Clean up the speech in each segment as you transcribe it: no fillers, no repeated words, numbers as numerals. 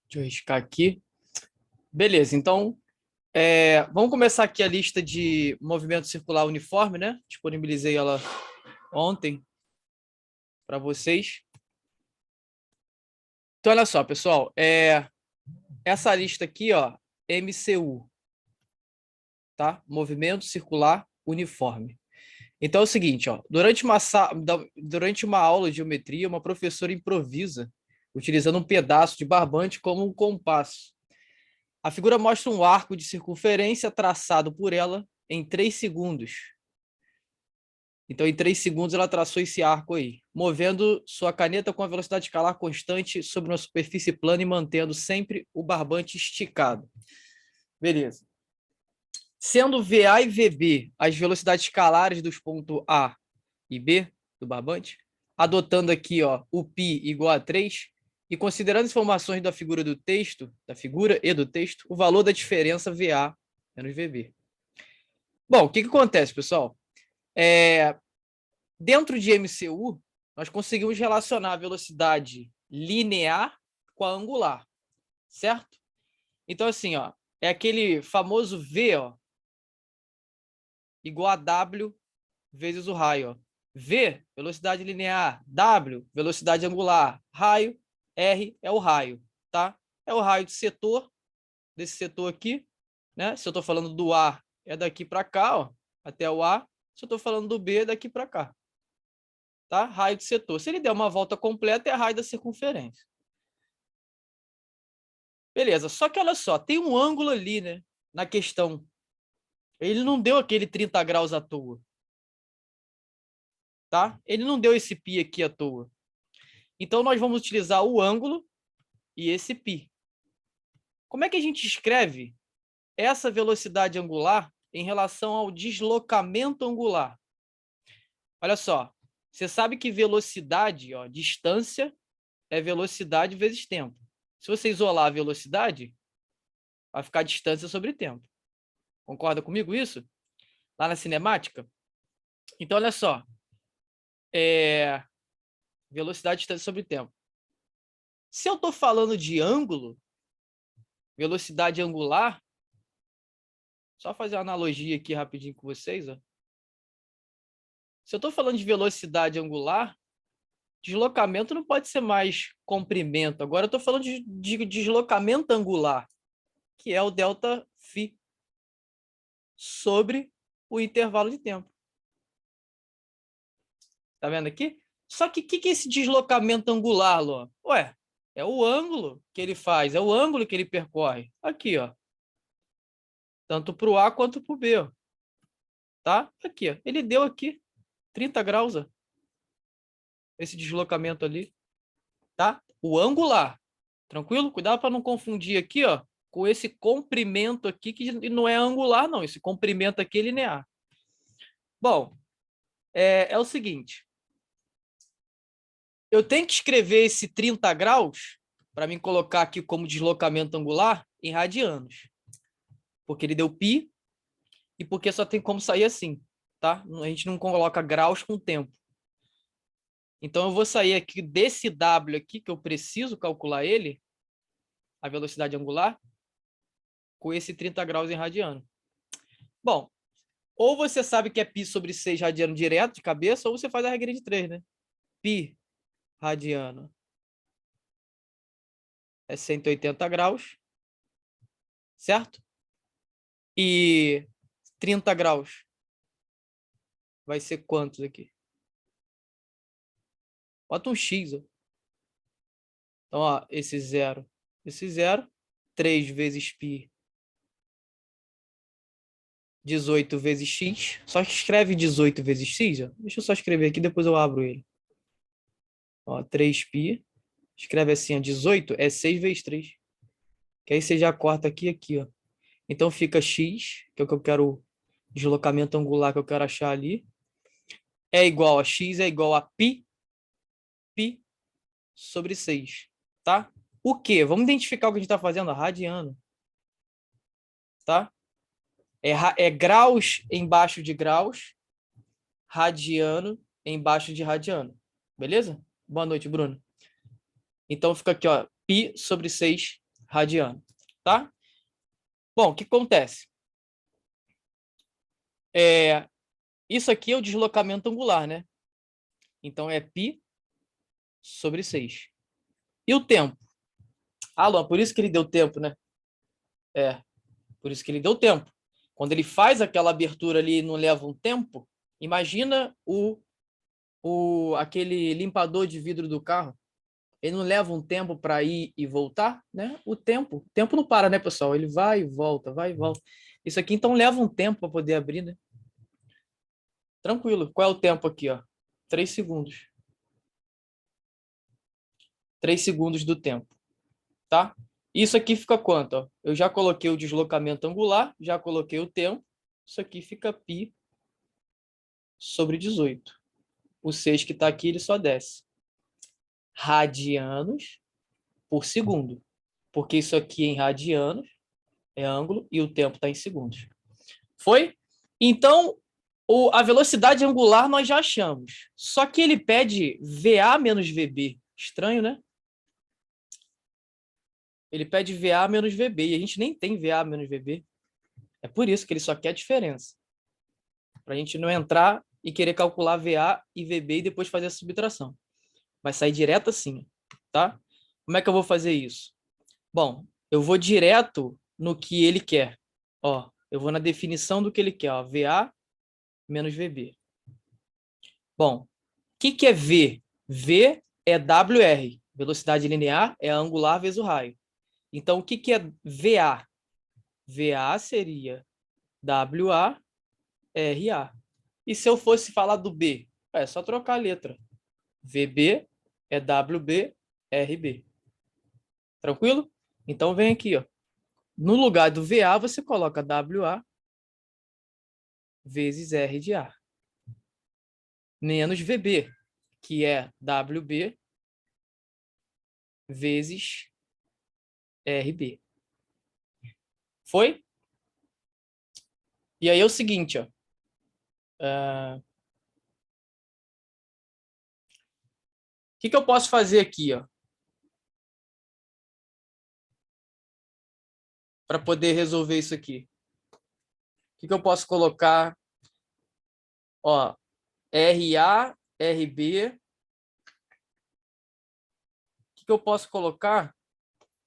Deixa eu riscar aqui. Beleza, então vamos começar aqui a lista de movimento circular uniforme, né? Disponibilizei ela ontem para vocês. Então, olha só, pessoal, essa lista aqui, ó, MCU, tá? Movimento circular uniforme. Então é o seguinte, ó, durante uma aula de geometria, uma professora improvisa, utilizando um pedaço de barbante como um compasso. A figura mostra um arco de circunferência traçado por ela em 3 segundos. Então, em 3 segundos, ela traçou esse arco aí, movendo sua caneta com a velocidade escalar constante sobre uma superfície plana e mantendo sempre o barbante esticado. Beleza. Sendo VA e VB as velocidades escalares dos pontos A e B do barbante, adotando aqui ó, o π igual a 3, e considerando as informações da figura e do texto, o valor da diferença VA menos VB. Bom, o que acontece, pessoal? Dentro de MCU, nós conseguimos relacionar a velocidade linear com a angular, certo? Então, assim, ó, é aquele famoso V, ó, igual a W vezes o raio. Ó. V, velocidade linear. W, velocidade angular. Raio, R é o raio, tá? É o raio de setor, desse setor aqui, né? Se eu estou falando do A, é daqui para cá, ó, até o A. Se eu estou falando do B, é daqui para cá. Tá? Raio de setor. Se ele der uma volta completa, é raio da circunferência. Beleza, só que olha só, tem um ângulo ali, né? Na questão. Ele não deu aquele 30 graus à toa. Tá? Ele não deu esse π aqui à toa. Então, nós vamos utilizar o ângulo e esse π. Como é que a gente escreve essa velocidade angular em relação ao deslocamento angular? Olha só, você sabe que velocidade, ó, distância, é velocidade vezes tempo. Se você isolar a velocidade, vai ficar distância sobre tempo. Concorda comigo isso? Lá na cinemática? Então, olha só. Velocidade, distância sobre tempo. Se eu estou falando de ângulo, velocidade angular, só fazer uma analogia aqui rapidinho com vocês. Ó. Se eu estou falando de velocidade angular, deslocamento não pode ser mais comprimento. Agora eu estou falando de deslocamento angular, que é o delta φ sobre o intervalo de tempo. Tá vendo aqui? Só que o que é esse deslocamento angular, Lô? Ué, é o ângulo que ele faz, é o ângulo que ele percorre. Aqui, ó. Tanto para o A quanto para o B. Ó. Tá? Aqui, ó. Ele deu aqui 30 graus, ó. Esse deslocamento ali. Tá? O angular. Tranquilo? Cuidado para não confundir aqui, ó, com esse comprimento aqui, que não é angular, não. Esse comprimento aqui é linear. Bom, é o seguinte. Eu tenho que escrever esse 30 graus para mim colocar aqui como deslocamento angular em radianos. Porque ele deu π e porque só tem como sair assim, tá? A gente não coloca graus com tempo. Então, eu vou sair aqui desse W aqui, que eu preciso calcular ele, a velocidade angular, com esse 30 graus em radiano. Bom, ou você sabe que é π sobre 6 radiano direto, de cabeça, ou você faz a regra de 3, né? Π radiano é 180 graus, certo? E 30 graus vai ser quantos aqui? Bota um X. Ó. Então, ó, esse zero, 3 vezes π, 18 vezes x. Só que escreve 18 vezes x. Ó. Deixa eu só escrever aqui, depois eu abro ele. Ó, 3π. Escreve assim, ó, 18 é 6 vezes 3. Que aí você já corta aqui e aqui. Ó. Então, fica x, que é o que eu quero, deslocamento angular que eu quero achar ali. É igual a x, é igual a π sobre 6. Tá? O quê? Vamos identificar o que a gente está fazendo? Radiano. Tá? É graus embaixo de graus, radiano embaixo de radiano. Beleza? Boa noite, Bruno. Então fica aqui, ó, π sobre 6 radiano, tá? Bom, o que acontece? Isso aqui é o deslocamento angular, né? Então, é π sobre 6. E o tempo? Ah, Luan, por isso que ele deu tempo, né? Por isso que ele deu tempo. Quando ele faz aquela abertura ali e não leva um tempo, imagina aquele limpador de vidro do carro. Ele não leva um tempo para ir e voltar, né? O tempo não para, né, pessoal? Ele vai e volta, vai e volta. Isso aqui, então, leva um tempo para poder abrir, né? Tranquilo. Qual é o tempo aqui, ó? 3 segundos. 3 segundos do tempo, tá? Isso aqui fica quanto? Ó? Eu já coloquei o deslocamento angular, já coloquei o tempo. Isso aqui fica π sobre 18. O 6 que está aqui, ele só desce. Radianos por segundo. Porque isso aqui em radianos é ângulo e o tempo está em segundos. Foi? Então, a velocidade angular nós já achamos. Só que ele pede VA menos VB. Estranho, né? Ele pede VA menos VB. E a gente nem tem VA menos VB. É por isso que ele só quer a diferença. Para a gente não entrar e querer calcular VA e VB e depois fazer a subtração. Vai sair direto assim, tá? Como é que eu vou fazer isso? Bom, eu vou direto no que ele quer. Ó, eu vou na definição do que ele quer, ó, VA menos VB. Bom, o que é V? V é WR, velocidade linear é a angular vezes o raio. Então, o que é VA? VA seria WA, RA. E se eu fosse falar do B? É só trocar a letra. VB é WB, RB. Tranquilo? Então, vem aqui, ó. No lugar do VA, você coloca WA vezes R de A. Menos VB, que é WB vezes RB. Foi? E aí é o seguinte, ó. O que eu posso fazer aqui, ó? Para poder resolver isso aqui. O que eu posso colocar? Ó, RA, RB. O que eu posso colocar?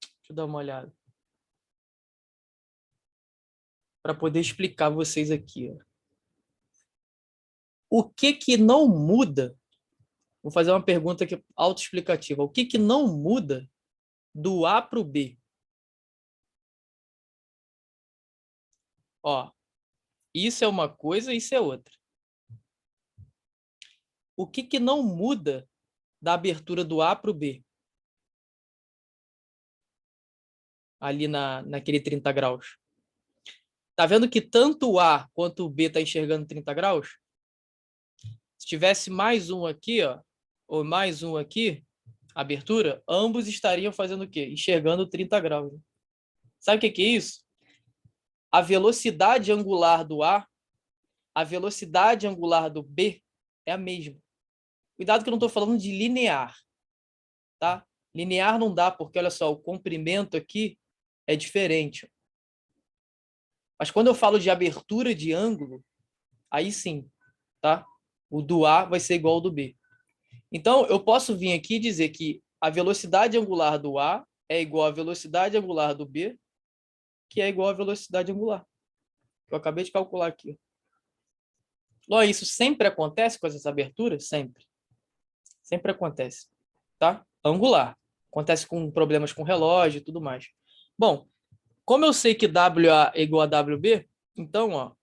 Deixa eu dar uma olhada. Para poder explicar a vocês aqui, ó. O que não muda? Vou fazer uma pergunta aqui autoexplicativa. O que não muda do A para o B? Ó, isso é uma coisa, isso é outra. O que não muda da abertura do A para o B? Ali naquele 30 graus. Tá vendo que tanto o A quanto o B está enxergando 30 graus? Se tivesse mais um aqui, ó, ou mais um aqui, abertura, ambos estariam fazendo o quê? Enxergando 30 graus. Sabe o que é isso? A velocidade angular do A, a velocidade angular do B é a mesma. Cuidado que eu não estou falando de linear, tá? Linear não dá, porque, olha só, o comprimento aqui é diferente. Mas quando eu falo de abertura de ângulo, aí sim, tá? O do A vai ser igual ao do B. Então, eu posso vir aqui e dizer que a velocidade angular do A é igual à velocidade angular do B, que é igual à velocidade angular. Eu acabei de calcular aqui. Lógico, isso sempre acontece com essas aberturas? Sempre. Sempre acontece, tá? Angular. Acontece com problemas com relógio e tudo mais. Bom, como eu sei que WA é igual a WB, então, ó,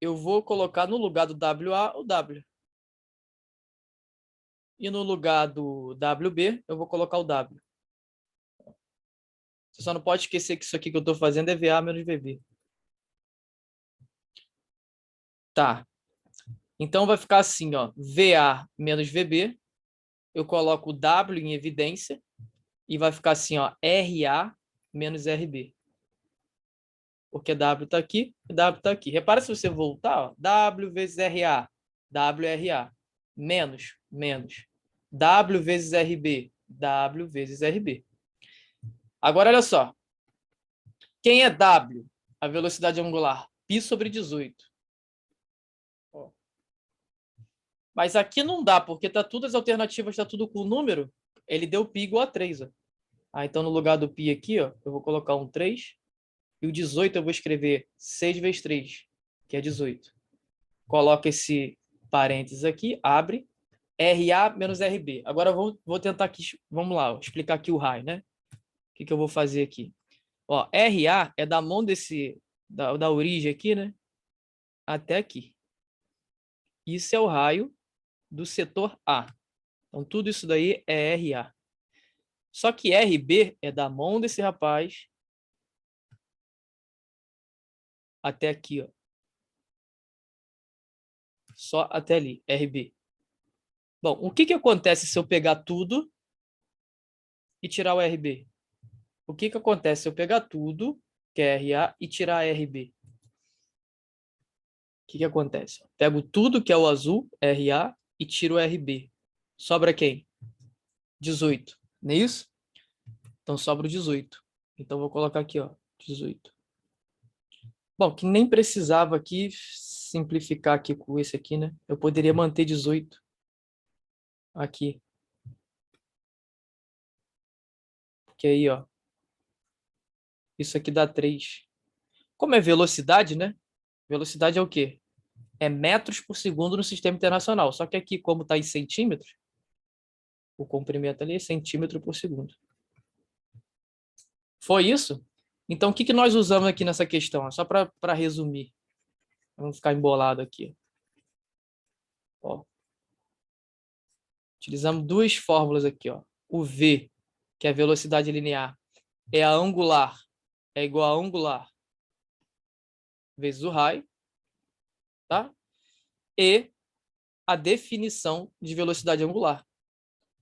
eu vou colocar no lugar do WA o W. E no lugar do WB, eu vou colocar o W. Você só não pode esquecer que isso aqui que eu estou fazendo é VA menos VB. Tá. Então, vai ficar assim, ó, VA menos VB. Eu coloco o W em evidência. E vai ficar assim, ó, RA menos RB. Porque W está aqui e W está aqui. Repara se você voltar, ó, W vezes RA. WRA. Menos. W vezes RB. W vezes RB. Agora, olha só. Quem é W? A velocidade angular. Π sobre 18. Ó. Mas aqui não dá, porque tá tudo, as alternativas tá tudo com número. Ele deu π igual a 3. Ó. Então, no lugar do π aqui, ó, eu vou colocar um 3. E o 18 eu vou escrever 6 vezes 3, que é 18. Coloca esse parênteses aqui, abre. RA menos RB. Agora eu vou tentar aqui, vamos lá, ó, explicar aqui o raio, né? O que eu vou fazer aqui? Ó, RA é da mão da origem aqui, né? Até aqui. Isso é o raio do setor A. Então, tudo isso daí é RA. Só que RB é da mão desse rapaz até aqui, ó. Só até ali, RB. Bom, o que acontece se eu pegar tudo e tirar o RB? O que acontece se eu pegar tudo, que é RA, e tirar RB? O que acontece? Pego tudo que é o azul, RA, e tiro o RB. Sobra quem? 18. Não é isso? Então sobra o 18. Então vou colocar aqui, ó, 18. Bom, que nem precisava aqui simplificar aqui com esse aqui, né? Eu poderia manter 18 aqui. Porque aí, ó, isso aqui dá 3. Como é velocidade, né? Velocidade é o quê? É metros por segundo no sistema internacional. Só que aqui, como está em centímetros, o comprimento ali é centímetro por segundo. Foi isso? Então, o que nós usamos aqui nessa questão? Só para resumir. Vamos ficar embolado aqui. Ó. Utilizamos duas fórmulas aqui. Ó. O V, que é a velocidade linear, é a angular. É igual a angular vezes o raio. Tá? E a definição de velocidade angular.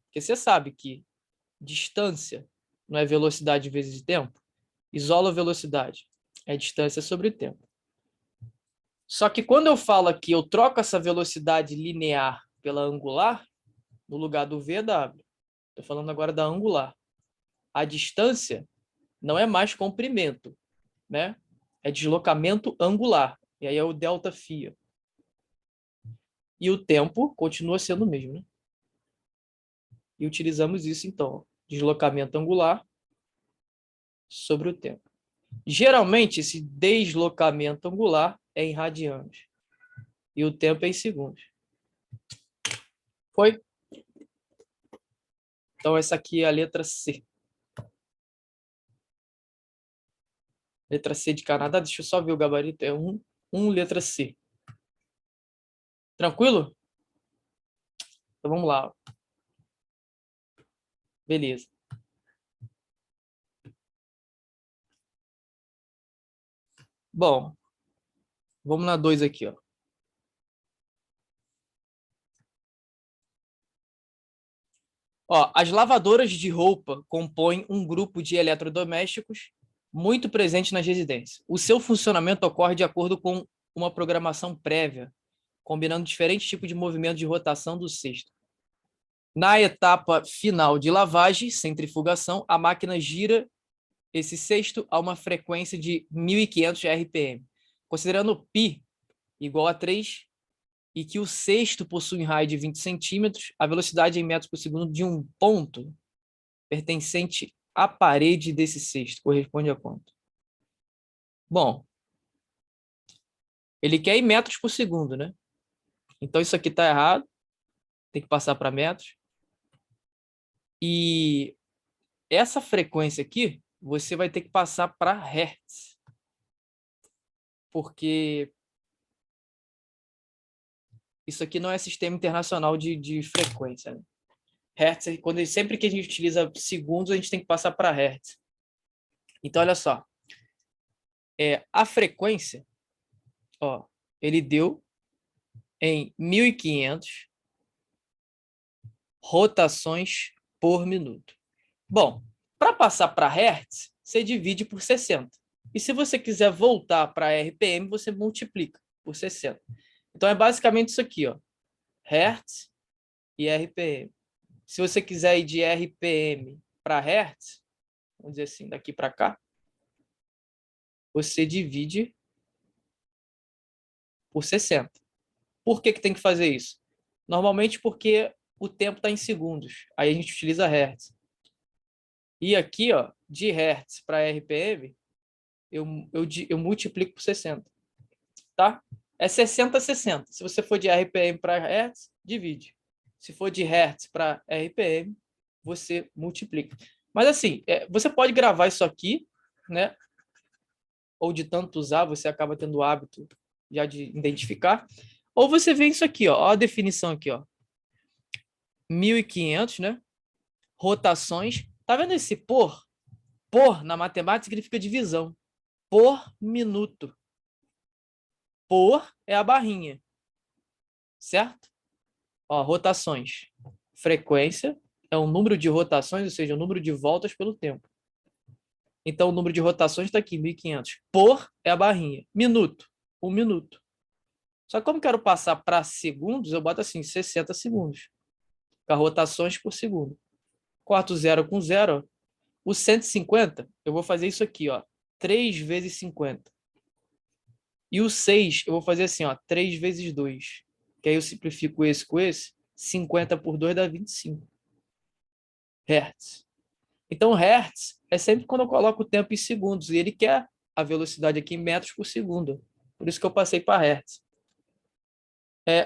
Porque você sabe que distância não é velocidade vezes tempo. Isola a velocidade. É distância sobre o tempo. Só que quando eu falo aqui, eu troco essa velocidade linear pela angular, no lugar do V é W. Estou falando agora da angular. A distância não é mais comprimento, né? É deslocamento angular. E aí é o delta φ. E o tempo continua sendo o mesmo, né? E utilizamos isso, então. Deslocamento angular sobre o tempo. Geralmente, esse deslocamento angular é em radianos. E o tempo é em segundos. Foi? Então, essa aqui é a letra C. Letra C de Canadá. Deixa eu só ver o gabarito. É 1, letra C. Tranquilo? Então, vamos lá. Beleza. Bom, vamos na 2 aqui, ó. Ó, as lavadoras de roupa compõem um grupo de eletrodomésticos muito presente nas residências. O seu funcionamento ocorre de acordo com uma programação prévia, combinando diferentes tipos de movimentos de rotação do cesto. Na etapa final de lavagem, centrifugação, a máquina gira esse cesto a uma frequência de 1.500 RPM. Considerando π igual a 3 e que o cesto possui um raio de 20 centímetros, a velocidade em metros por segundo de um ponto pertencente à parede desse cesto corresponde a quanto? Bom, ele quer em metros por segundo, né? Então isso aqui está errado, tem que passar para metros. E essa frequência aqui, você vai ter que passar para hertz. Porque isso aqui não é sistema internacional de frequência, né? Hertz, sempre que a gente utiliza segundos, a gente tem que passar para hertz. Então, olha só. A frequência, ó, ele deu em 1.500 rotações por minuto. Bom, para passar para hertz, você divide por 60. E se você quiser voltar para RPM, você multiplica por 60. Então, é basicamente isso aqui, ó. Hertz e RPM. Se você quiser ir de RPM para hertz, vamos dizer assim, daqui para cá, você divide por 60. Por que tem que fazer isso? Normalmente porque o tempo está em segundos. Aí a gente utiliza Hertz. E aqui, ó, de Hertz para RPM, eu multiplico por 60. Tá? É 60 a 60. Se você for de RPM para Hertz, divide. Se for de Hertz para RPM, você multiplica. Mas assim, você pode gravar isso aqui, né? Ou de tanto usar, você acaba tendo o hábito já de identificar. Ou você vê isso aqui, ó a definição aqui, ó. 1.500, né? Rotações. Tá vendo esse por? Por, na matemática, significa divisão. Por minuto. Por é a barrinha. Certo? Ó, rotações. Frequência é o número de rotações, ou seja, o número de voltas pelo tempo. Então, o número de rotações está aqui, 1.500. Por é a barrinha. Minuto. 1 minuto. Só que como quero passar para segundos, eu boto assim, 60 segundos. Com rotações por segundo. Corto zero com zero. O 150, eu vou fazer isso aqui, ó. 3 vezes 50. E o 6, eu vou fazer assim, ó. 3 vezes 2. Que aí eu simplifico esse com esse. 50 por 2 dá 25. Hertz. Então, Hertz é sempre quando eu coloco o tempo em segundos. E ele quer a velocidade aqui em metros por segundo. Por isso que eu passei para Hertz.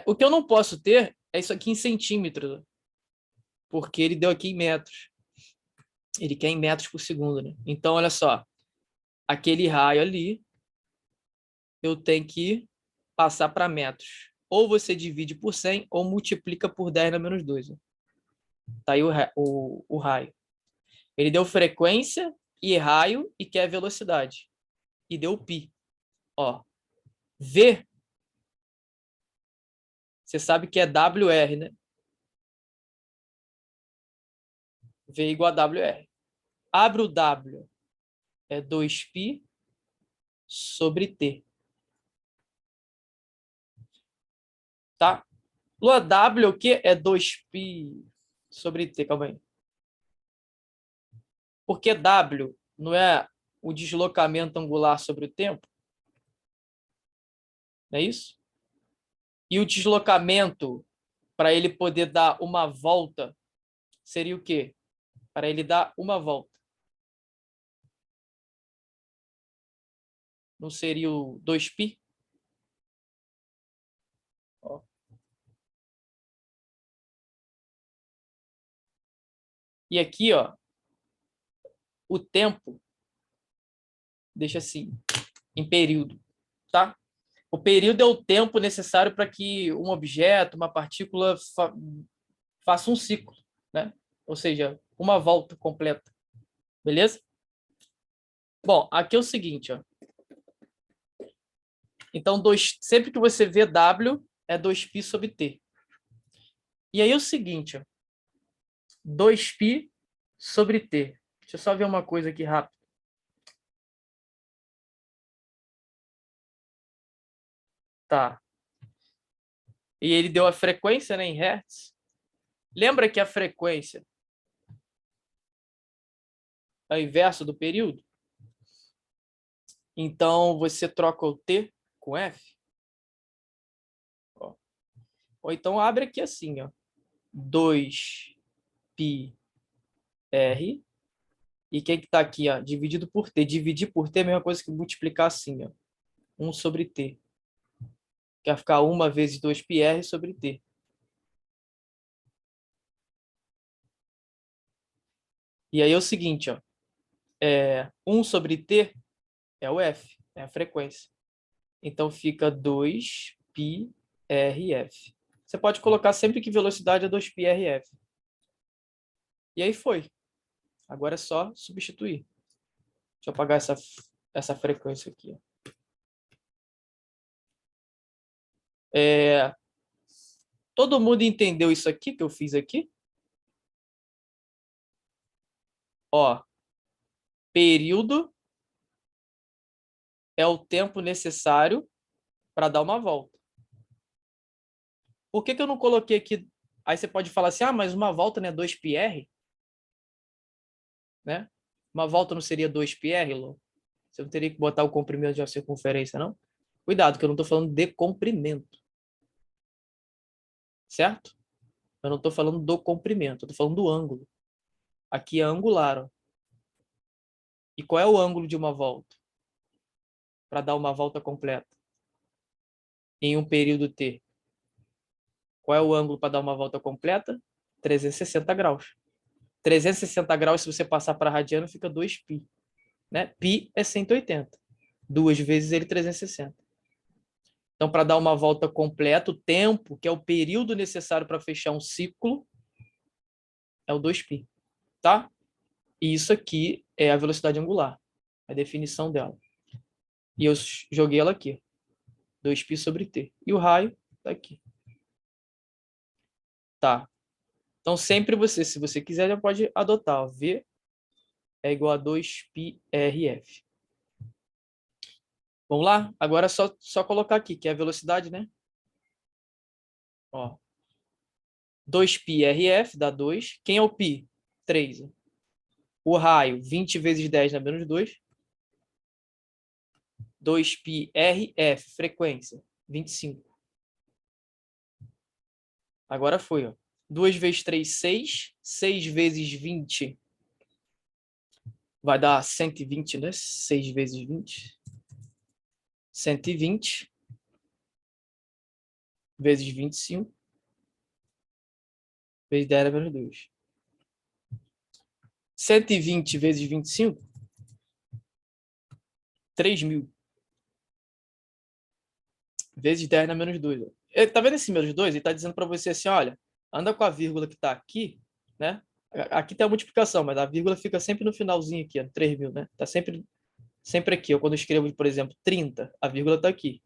O que eu não posso ter é isso aqui em centímetros. Porque ele deu aqui em metros. Ele quer em metros por segundo, né? Então, olha só. Aquele raio ali, eu tenho que passar para metros. Ou você divide por 100 ou multiplica por 10 na menos 2. Tá aí o raio. Ele deu frequência e raio e quer velocidade. E deu π. Ó, V, você sabe que é WR, né? V igual a WR. Abre o W, é 2π sobre T. Tá? Lua W, o que é 2π sobre T? Calma aí. Porque W não é o deslocamento angular sobre o tempo? Não é isso? E o deslocamento, para ele poder dar uma volta, seria o quê? Para ele dar uma volta. Não seria o 2π? Ó. E aqui, ó, o tempo, deixa assim, em período, tá? O período é o tempo necessário para que um objeto, uma partícula, faça um ciclo, né? Ou seja, uma volta completa. Beleza? Bom, aqui é o seguinte, ó. Então, sempre que você vê W, é 2π sobre T. E aí é o seguinte, ó. 2π sobre T. Deixa eu só ver uma coisa aqui rápido. Tá. E ele deu a frequência, né, em Hertz. Lembra que a frequência é o inverso do período? Então, você troca o T com F. Ó. Ou então, abre aqui assim, ó. 2πr. E quem que está aqui, ó? Dividido por T. Dividir por T é a mesma coisa que multiplicar assim, ó. 1 sobre T. Que vai ficar 1 vezes 2πr sobre T. E aí é o seguinte, ó. 1 sobre T é o F, é a frequência. Então fica 2πrf. Você pode colocar sempre que velocidade é 2πrf. E aí foi. Agora é só substituir. Deixa eu apagar essa frequência aqui. Todo mundo entendeu isso aqui que eu fiz aqui? Ó, período é o tempo necessário para dar uma volta. Por que eu não coloquei aqui? Aí você pode falar assim, mas uma volta não é 2πr? Né? Uma volta não seria 2πr, Lô? Você não teria que botar o comprimento de uma circunferência, não? Cuidado, que eu não estou falando de comprimento. Certo? Eu não estou falando do comprimento, eu estou falando do ângulo. Aqui é angular, ó. E qual é o ângulo de uma volta? Para dar uma volta completa em um período t. Qual é o ângulo para dar uma volta completa? 360 graus. 360 graus, se você passar para radiano, fica 2π. Né? Π é 180. 2 vezes ele 360. Então, para dar uma volta completa, o tempo, que é o período necessário para fechar um ciclo, é o 2π. Tá? E isso aqui é a velocidade angular, a definição dela. E eu joguei ela aqui. 2π sobre t. E o raio está aqui. Tá. Então, sempre você, se você quiser, já pode adotar. Ó. V é igual a 2πrf. Vamos lá? Agora é só colocar aqui, que é a velocidade, né? Ó. 2πrf dá 2. Quem é o π? 3. O raio, 20 vezes 10 dá menos 2. 2πrf, frequência, 25. Agora foi, ó. 2 vezes 3, 6. 6 vezes 20 vai dar 120, né? 6 vezes 20. 120 vezes 25 vezes 10 é menos 2. 120 vezes 25, 3.000. Vezes 10 é menos 2. Tá vendo esse menos 2? Ele está dizendo para você assim, olha, anda com a vírgula que está aqui, né? Aqui tem a multiplicação, mas a vírgula fica sempre no finalzinho aqui, ó, 3.000, né? Tá sempre aqui. Eu, quando eu escrevo, por exemplo, 30, a vírgula está aqui.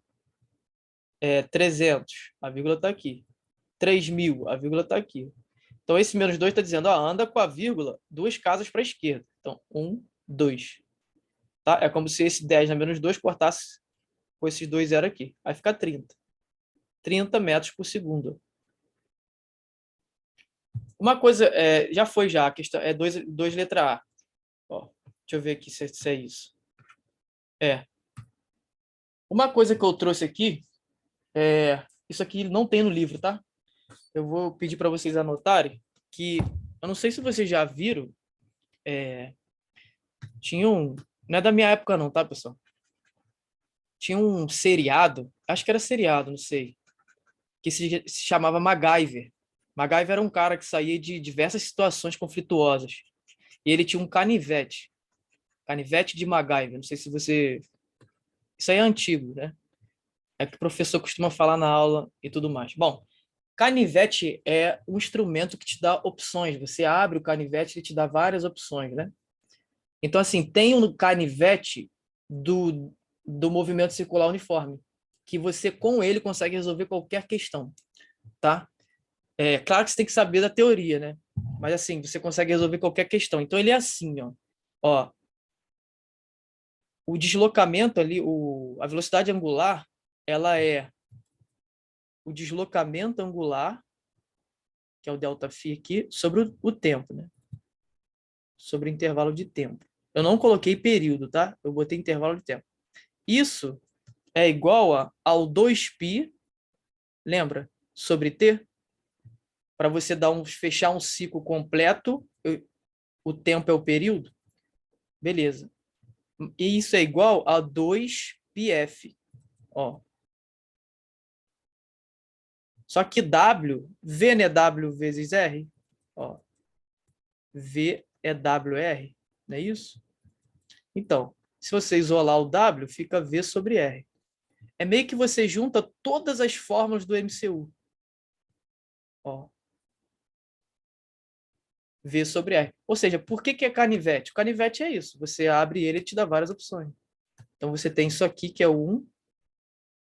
300, a vírgula está aqui. 3.000, a vírgula está aqui. Então, esse menos 2 está dizendo, ó, anda com a vírgula 2 casas para a esquerda. Então, 1, 2. Tá? É como se esse 10 na menos 2 cortasse com esses 2 zero aqui. Aí fica 30. 30 metros por segundo. Uma coisa, já foi já, a questão é 2 letra A. Ó, deixa eu ver aqui se é isso. Uma coisa que eu trouxe aqui, isso aqui não tem no livro, tá? Eu vou pedir para vocês anotarem que, eu não sei se vocês já viram, tinha um, não é da minha época não, tá, pessoal? Tinha um seriado, acho que era seriado, não sei, que se chamava MacGyver. MacGyver era um cara que saía de diversas situações conflituosas. E ele tinha um canivete. Canivete de MacGyver. Não sei se você... Isso aí é antigo, né? É que o professor costuma falar na aula e tudo mais. Bom, canivete é um instrumento que te dá opções. Você abre o canivete e ele te dá várias opções, né? Então, assim, tem um canivete do movimento circular uniforme, que você, com ele, consegue resolver qualquer questão, tá? É claro que você tem que saber da teoria, né? Mas, assim, você consegue resolver qualquer questão. Então, ele é assim, ó. Ó, o deslocamento ali, a velocidade angular, ela é o deslocamento angular, que é o ΔΦ aqui, sobre o tempo, né? Sobre o intervalo de tempo. Eu não coloquei período, tá? Eu botei intervalo de tempo. Isso é igual ao 2π, lembra? Sobre t. Para você fechar um ciclo completo, o tempo é o período. Beleza. E isso é igual a 2πf. Ó. Só que W, V não é W vezes R? Ó. V é WR, não é isso? Então, se você isolar o W, fica V sobre R. É meio que você junta todas as fórmulas do MCU. Ó. V sobre R. Ou seja, por que é canivete? O canivete é isso. Você abre ele e te dá várias opções. Então, você tem isso aqui, que é o 1,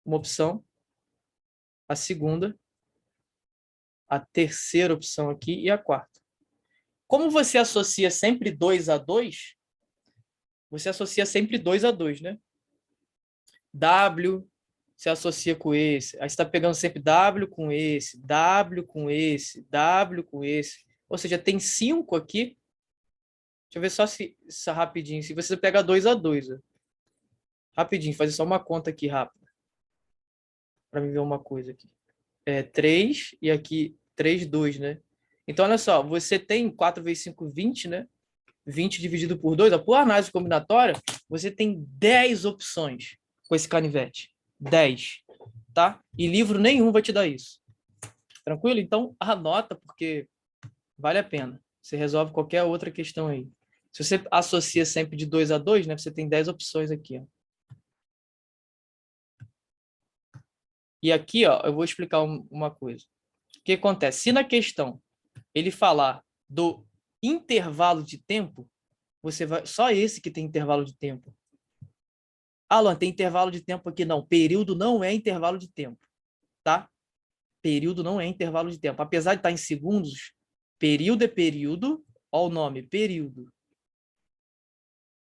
uma opção. A segunda. A terceira opção aqui e a quarta. Como você associa sempre 2 a 2, você associa sempre 2 a 2, né? W se associa com esse. Aí você está pegando sempre W com esse, W com esse, W com esse. Ou seja, tem 5 aqui Deixa eu ver só se rapidinho. Se você pega 2 a 2, ó. Rapidinho, fazer só uma conta aqui rápida. Para mim ver uma coisa aqui. 3 e aqui 3, 2, né? Então, olha só, você tem 4 vezes 5, 20, né? 20 dividido por 2, ó, por análise combinatória, você tem 10 opções com esse canivete. 10, tá? E livro nenhum vai te dar isso. Tranquilo? Então, anota, porque vale a pena. Você resolve qualquer outra questão aí. Se você associa sempre de 2 a 2, né? Você tem 10 opções aqui, ó. E aqui, ó, eu vou explicar uma coisa. O que acontece? Se na questão ele falar do intervalo de tempo, você vai só esse que tem intervalo de tempo. Alan, tem intervalo de tempo aqui? Não. Período não é intervalo de tempo, tá? Período não é intervalo de tempo. Apesar de estar em segundos, período é período. Olha o nome, período.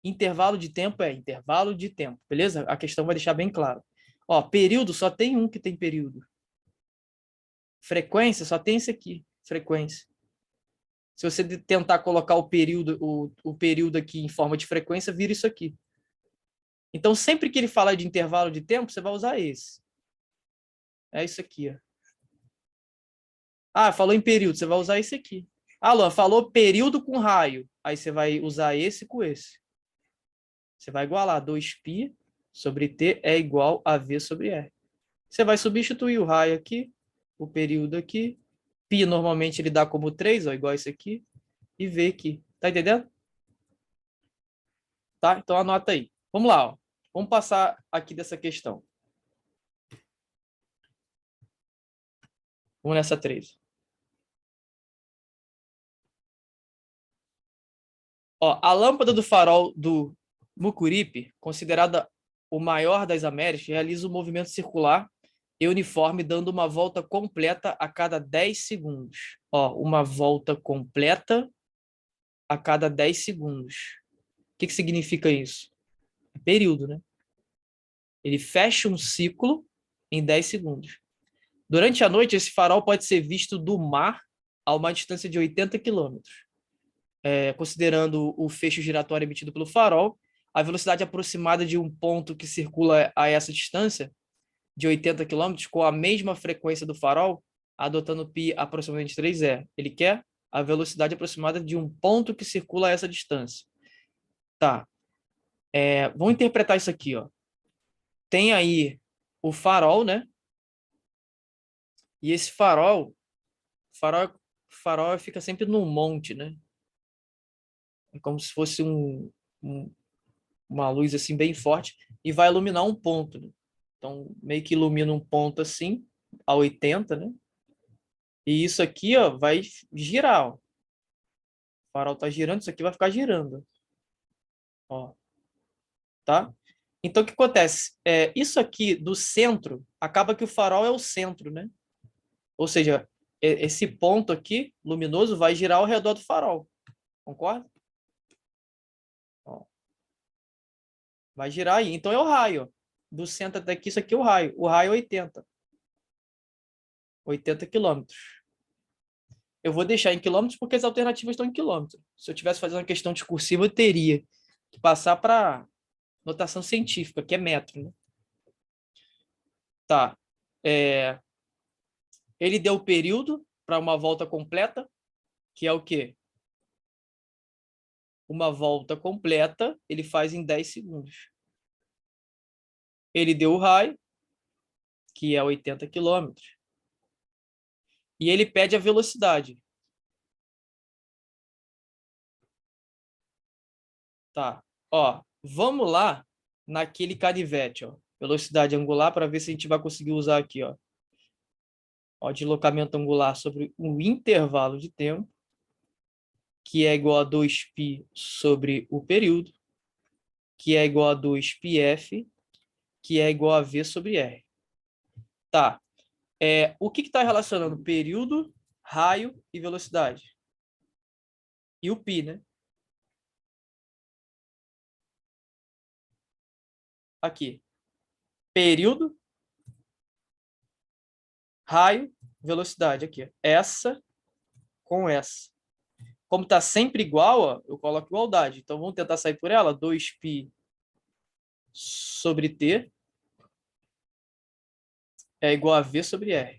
Intervalo de tempo é intervalo de tempo, beleza? A questão vai deixar bem claro. Ó, período só tem um que tem período. Frequência só tem esse aqui, frequência. Se você tentar colocar o período aqui em forma de frequência, vira isso aqui. Então, sempre que ele falar de intervalo de tempo, você vai usar esse. É isso aqui, ó. Ah, falou em período, você vai usar esse aqui. Ah, Luan, falou período com raio. Aí você vai usar esse com esse. Você vai igualar 2π sobre t é igual a v sobre r. Você vai substituir o raio aqui, o período aqui. Π normalmente ele dá como 3, ó, igual esse aqui. E v aqui. Tá entendendo? Tá? Então anota aí. Vamos lá, ó. Vamos passar aqui dessa questão. Vamos nessa 3. Ó, a lâmpada do farol do Mucuripe, considerada o maior das Américas, realiza um movimento circular e uniforme, dando uma volta completa a cada 10 segundos. Ó, uma volta completa a cada 10 segundos. O que significa isso? É período, né? Ele fecha um ciclo em 10 segundos. Durante a noite, esse farol pode ser visto do mar a uma distância de 80 quilômetros. Considerando o feixe giratório emitido pelo farol, a velocidade aproximada de um ponto que circula a essa distância, de 80 quilômetros, com a mesma frequência do farol, adotando π aproximadamente 3 é. Ele quer a velocidade aproximada de um ponto que circula a essa distância. Tá. Vamos interpretar isso aqui, ó. Tem aí o farol, né? E esse farol fica sempre num monte, né? É como se fosse uma luz assim bem forte e vai iluminar um ponto, né? Então, meio que ilumina um ponto assim, a 80, né? E isso aqui, ó, vai girar, ó. O farol tá girando, isso aqui vai ficar girando, ó, tá? Então, o que acontece? Isso aqui do centro, acaba que o farol é o centro, né? Ou seja, esse ponto aqui, luminoso, vai girar ao redor do farol. Concorda? Ó, vai girar aí. Então, é o raio, ó. Do centro até aqui, isso aqui é o raio. O raio é 80. 80 quilômetros. Eu vou deixar em quilômetros porque as alternativas estão em quilômetros. Se eu tivesse fazendo uma questão discursiva, eu teria que passar para notação científica, que é metro, né? Tá. Ele deu o período para uma volta completa, que é o quê? Uma volta completa, ele faz em 10 segundos. Ele deu o raio, que é 80 quilômetros. E ele pede a velocidade. Tá. Ó, vamos lá naquele canivete, ó. Velocidade angular, para ver se a gente vai conseguir usar aqui, ó. Ó, deslocamento angular sobre um intervalo de tempo, que é igual a 2π sobre o período, que é igual a 2πf, que é igual a v sobre r. Tá. O que está relacionando período, raio e velocidade? E o π, né? Aqui. Período, raio, velocidade. Aqui. Essa com essa. como está sempre igual, ó, eu coloco igualdade. Então, vamos tentar sair por ela. 2π sobre t é igual a v sobre r.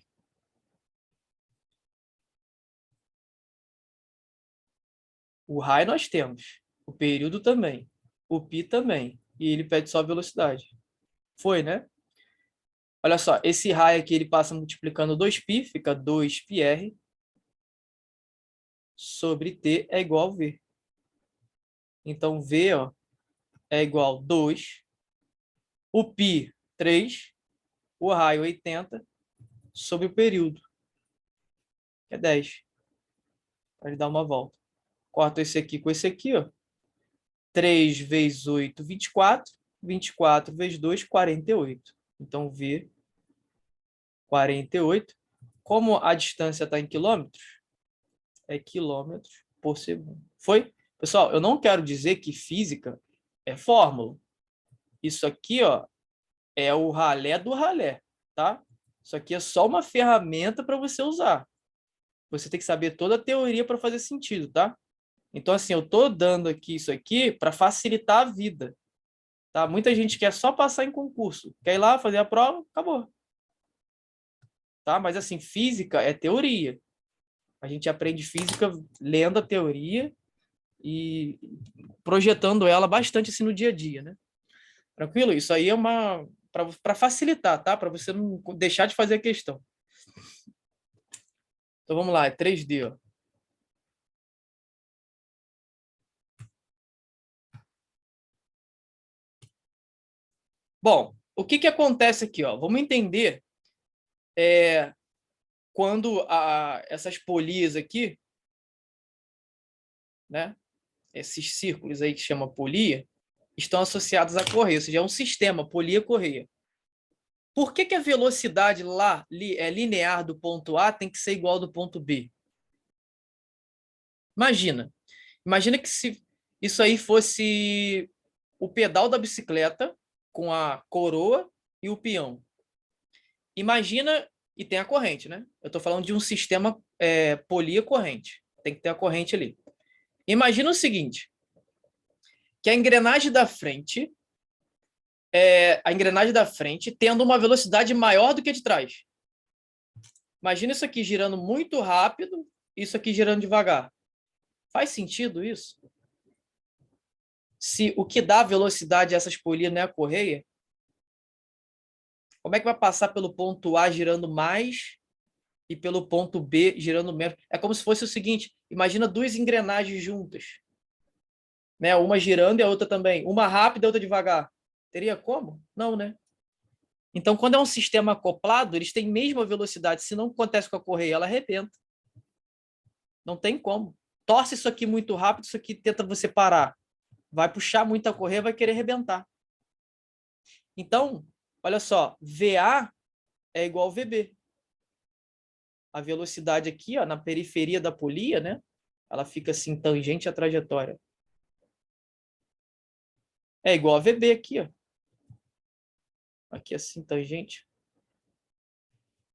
O raio nós temos. O período também. O π também. E ele pede só a velocidade. Foi, né? Olha só, esse raio aqui ele passa multiplicando 2π, fica 2πr sobre t é igual a v. Então, v, ó, é igual a 2. O π, 3. O raio, 80. Sobre o período, que é 10. Para ele dar uma volta. Corta esse aqui com esse aqui, ó. 3 vezes 8, 24. 24 vezes 2, 48. Então, v, 48. Como a distância está em quilômetros, é quilômetros por segundo. Foi? Pessoal, eu não quero dizer que física é fórmula. Isso aqui, ó, é o ralé do ralé, tá? Isso aqui é só uma ferramenta para você usar. Você tem que saber toda a teoria para fazer sentido, tá? Então, assim, eu estou dando aqui isso aqui para facilitar a vida. Tá? Muita gente quer só passar em concurso. Quer ir lá, fazer a prova, acabou. Tá? Mas, assim, física é teoria. A gente aprende física lendo a teoria e projetando ela bastante assim, no dia a dia, né? Tranquilo? Isso aí é uma para facilitar, tá? Para você não deixar de fazer a questão. Então, vamos lá, é 3D, ó. Bom, o que acontece aqui? Ó? Vamos entender quando essas polias aqui, né? Esses círculos aí que chama polia, estão associados à correia, ou seja, é um sistema polia-correia. Por que a velocidade lá linear do ponto A tem que ser igual ao do ponto B? Imagina que se isso aí fosse o pedal da bicicleta com a coroa e o peão. Imagina, e tem a corrente, né? Eu estou falando de um sistema polia corrente. Tem que ter a corrente ali. Imagina o seguinte, que a engrenagem da frente tendo uma velocidade maior do que a de trás. Imagina isso aqui girando muito rápido, isso aqui girando devagar. Faz sentido isso? Se o que dá velocidade a essas polias não é a correia, como é que vai passar pelo ponto A girando mais e pelo ponto B girando menos? É como se fosse o seguinte, imagina duas engrenagens juntas, né? Uma girando e a outra também. Uma rápida e a outra devagar. Teria como? Não, né? Então, quando é um sistema acoplado, eles têm a mesma velocidade. Se não acontece com a correia, ela arrebenta. Não tem como. Torce isso aqui muito rápido, isso aqui tenta você parar. Vai puxar muito a correia, vai querer arrebentar. Então, olha só, VA é igual a VB. A velocidade aqui, ó, na periferia da polia, né? Ela fica assim, tangente à trajetória. É igual a VB aqui, ó. Aqui assim, tangente.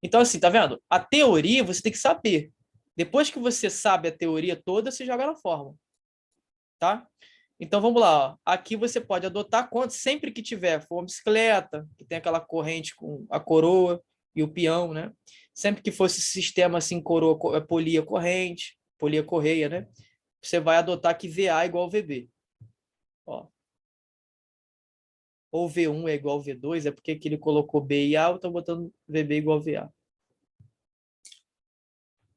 Então, assim, tá vendo? A teoria você tem que saber. Depois que você sabe a teoria toda, você joga na fórmula. Tá? Então, vamos lá. Ó. Aqui você pode adotar quando, sempre que tiver, for uma bicicleta, que tem aquela corrente com a coroa e o peão, né? Sempre que fosse sistema assim, coroa, polia corrente, polia correia, né? Você vai adotar que VA é igual ao VB. Ó. Ou V1 é igual ao V2, é porque aqui ele colocou B e A, eu estou botando VB igual a VA.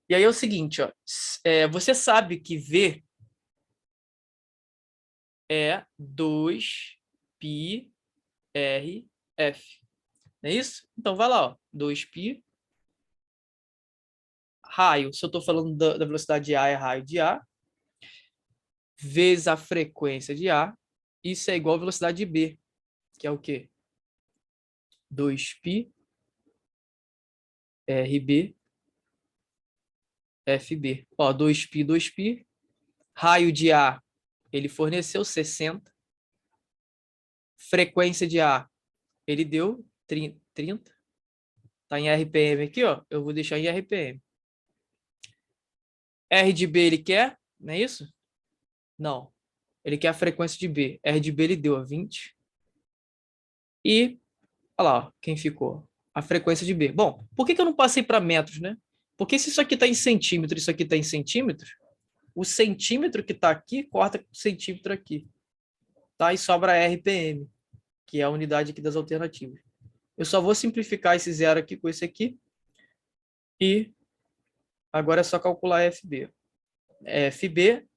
E aí é o seguinte, ó, você sabe que V é 2πrf. Não é isso? Então vai lá, ó, 2π. Raio, se eu estou falando da velocidade de A, é raio de A, vezes a frequência de A, isso é igual à velocidade de B, que é o quê? 2π RB FB. Ó, 2π, 2π. Raio de A, ele forneceu 60. Frequência de A, ele deu 30. Tá em RPM aqui, ó. Eu vou deixar em RPM. R de B ele quer não é isso? Não. Ele quer a frequência de B. R de B ele deu a 20. E, olha lá, ó, quem ficou? A frequência de B. Bom, por que eu não passei para metros, né? Porque se isso aqui está em centímetro e isso aqui está em centímetro, o centímetro que está aqui corta o centímetro aqui. Tá? E sobra RPM, que é a unidade aqui das alternativas. Eu só vou simplificar esse zero aqui com esse aqui. E agora é só calcular FB. FB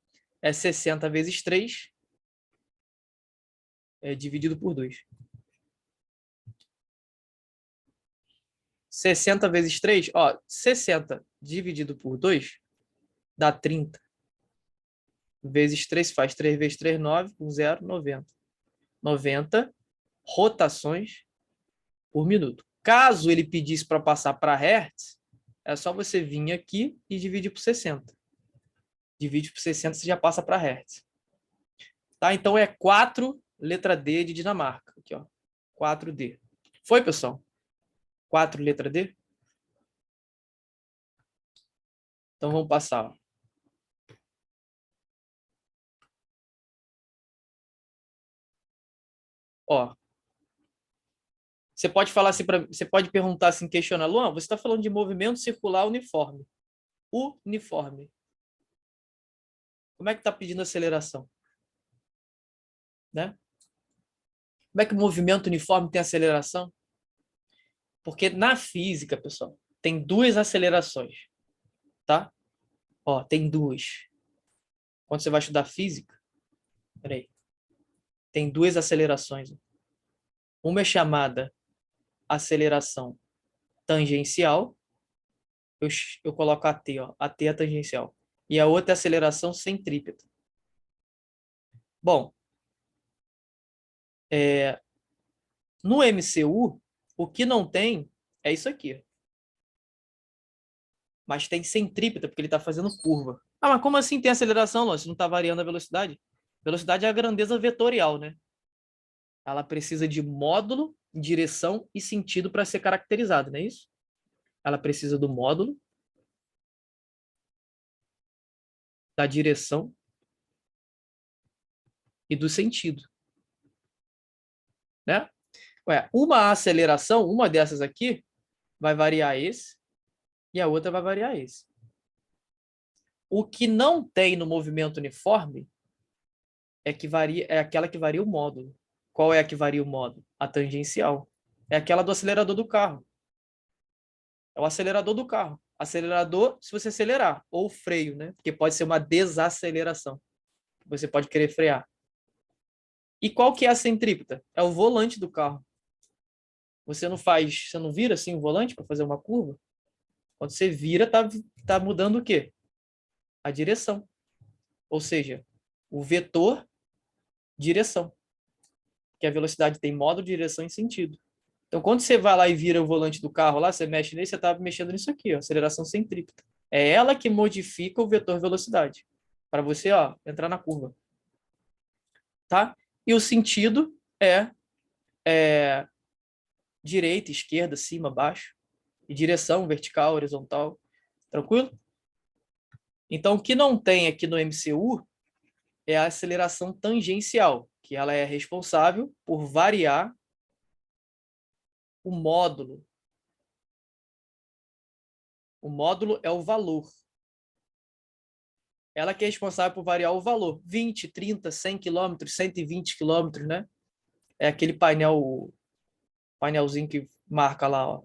é 60 vezes 3, dividido por 2. 60 vezes 3, ó, 60 dividido por 2 dá 30. Vezes 3 faz 3 vezes 3, 9, com 0, 90. 90 rotações por minuto. Caso ele pedisse para passar para Hertz, é só você vir aqui e dividir por 60. Divide por 60, você já passa para Hertz. Tá? Então é 4, letra D de Dinamarca. Aqui, ó. 4D. Foi, pessoal? 4, letra D? Então vamos passar. Ó. Ó, você pode falar assim, você pode perguntar assim, questionar, Luan, você está falando de movimento circular uniforme. Uniforme. Como é que está pedindo aceleração? Né? Como é que o movimento uniforme tem aceleração? Porque na física, pessoal, tem duas acelerações, tá? Ó, tem duas. Quando você vai estudar física, peraí, tem duas acelerações. Uma é chamada aceleração tangencial, eu coloco AT, ó, AT é tangencial. E a outra é aceleração centrípeta. Bom, no MCU, o que não tem é isso aqui. Mas tem centrípeta, porque ele está fazendo curva. Ah, mas como assim tem aceleração, Lô? Se não está variando a velocidade? Velocidade é a grandeza vetorial, né? Ela precisa de módulo, direção e sentido para ser caracterizada, não é isso? Ela precisa do módulo, da direção e do sentido, né? Ué, uma aceleração, uma dessas aqui, vai variar esse e a outra vai variar esse. O que não tem no movimento uniforme é aquela que varia o módulo. Qual é a que varia o módulo? A tangencial. É aquela do acelerador do carro. É o acelerador do carro. Acelerador, se você acelerar, ou freio, né? Porque pode ser uma desaceleração. Você pode querer frear. E qual que é a centrípeta? É o volante do carro. Você não vira assim o volante para fazer uma curva? Quando você vira, tá mudando o quê? A direção. Ou seja, o vetor, direção. Que a velocidade tem modo, direção e sentido. Então, quando você vai lá e vira o volante do carro lá, você mexe nele, você está mexendo nisso aqui, ó, aceleração centrípeta. É ela que modifica o vetor velocidade para você, ó, entrar na curva. Tá? E o sentido é direita, esquerda, cima, baixo. E direção, vertical, horizontal. Tranquilo? Então, o que não tem aqui no MCU é a aceleração tangencial, que ela é responsável por variar o módulo. O módulo é o valor. Ela que é responsável por variar o valor. 20, 30, 100 km, 120 km, né? É aquele painelzinho que marca lá, ó.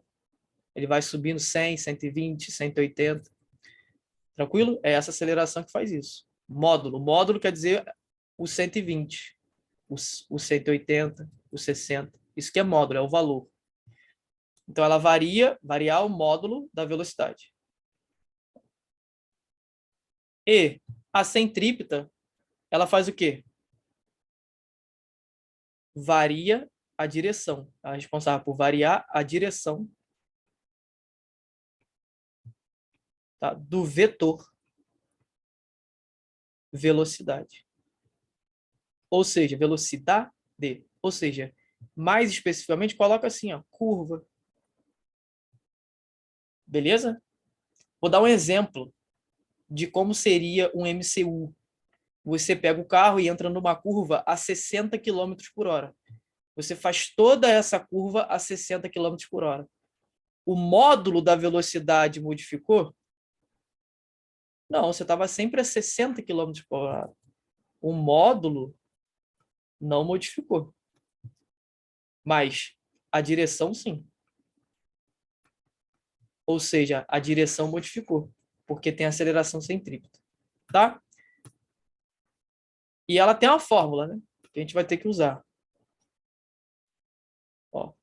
Ele vai subindo 100, 120, 180. Tranquilo? É essa aceleração que faz isso. Módulo. Módulo quer dizer o 120, o 180, o 60. Isso que é módulo, é o valor. Então, ela variar o módulo da velocidade. E a centrípeta, ela faz o quê? Varia a direção. Ela é responsável por variar a direção, tá, do vetor velocidade. Ou seja, velocidade. Ou seja, mais especificamente, coloca assim, ó, curva. Beleza? Vou dar um exemplo de como seria um MCU. Você pega o carro e entra numa curva a 60 quilômetros por hora. Você faz toda essa curva a 60 quilômetros por hora. O módulo da velocidade modificou? Não, você estava sempre a 60 quilômetros por hora. O módulo não modificou. Mas a direção, sim. Ou seja, a direção modificou, porque tem aceleração centrípeta. Tá? E ela tem uma fórmula, né? Que a gente vai ter que usar. Ó,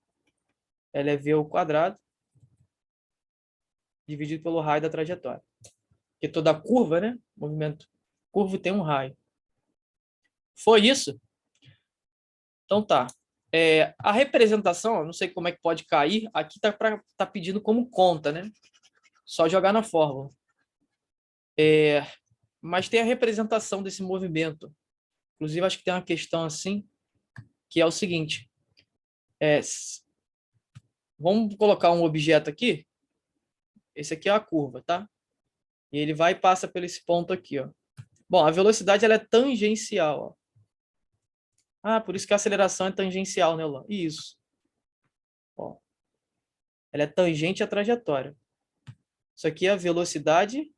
ela é v ao quadrado dividido pelo raio da trajetória. Porque toda curva, né? Movimento curvo tem um raio. Foi isso? Então tá. A representação, eu não sei como é que pode cair, aqui tá pedindo como conta, né? Só jogar na fórmula. Mas tem a representação desse movimento. Inclusive, acho que tem uma questão assim, que é o seguinte. Vamos colocar um objeto aqui. Esse aqui é a curva, tá? E ele vai e passa por esse ponto aqui, ó. Bom, a velocidade ela é tangencial, ó. Ah, por isso que a aceleração é tangencial, né, Luan? Isso. Ó. Ela é tangente à trajetória. Isso aqui é a velocidade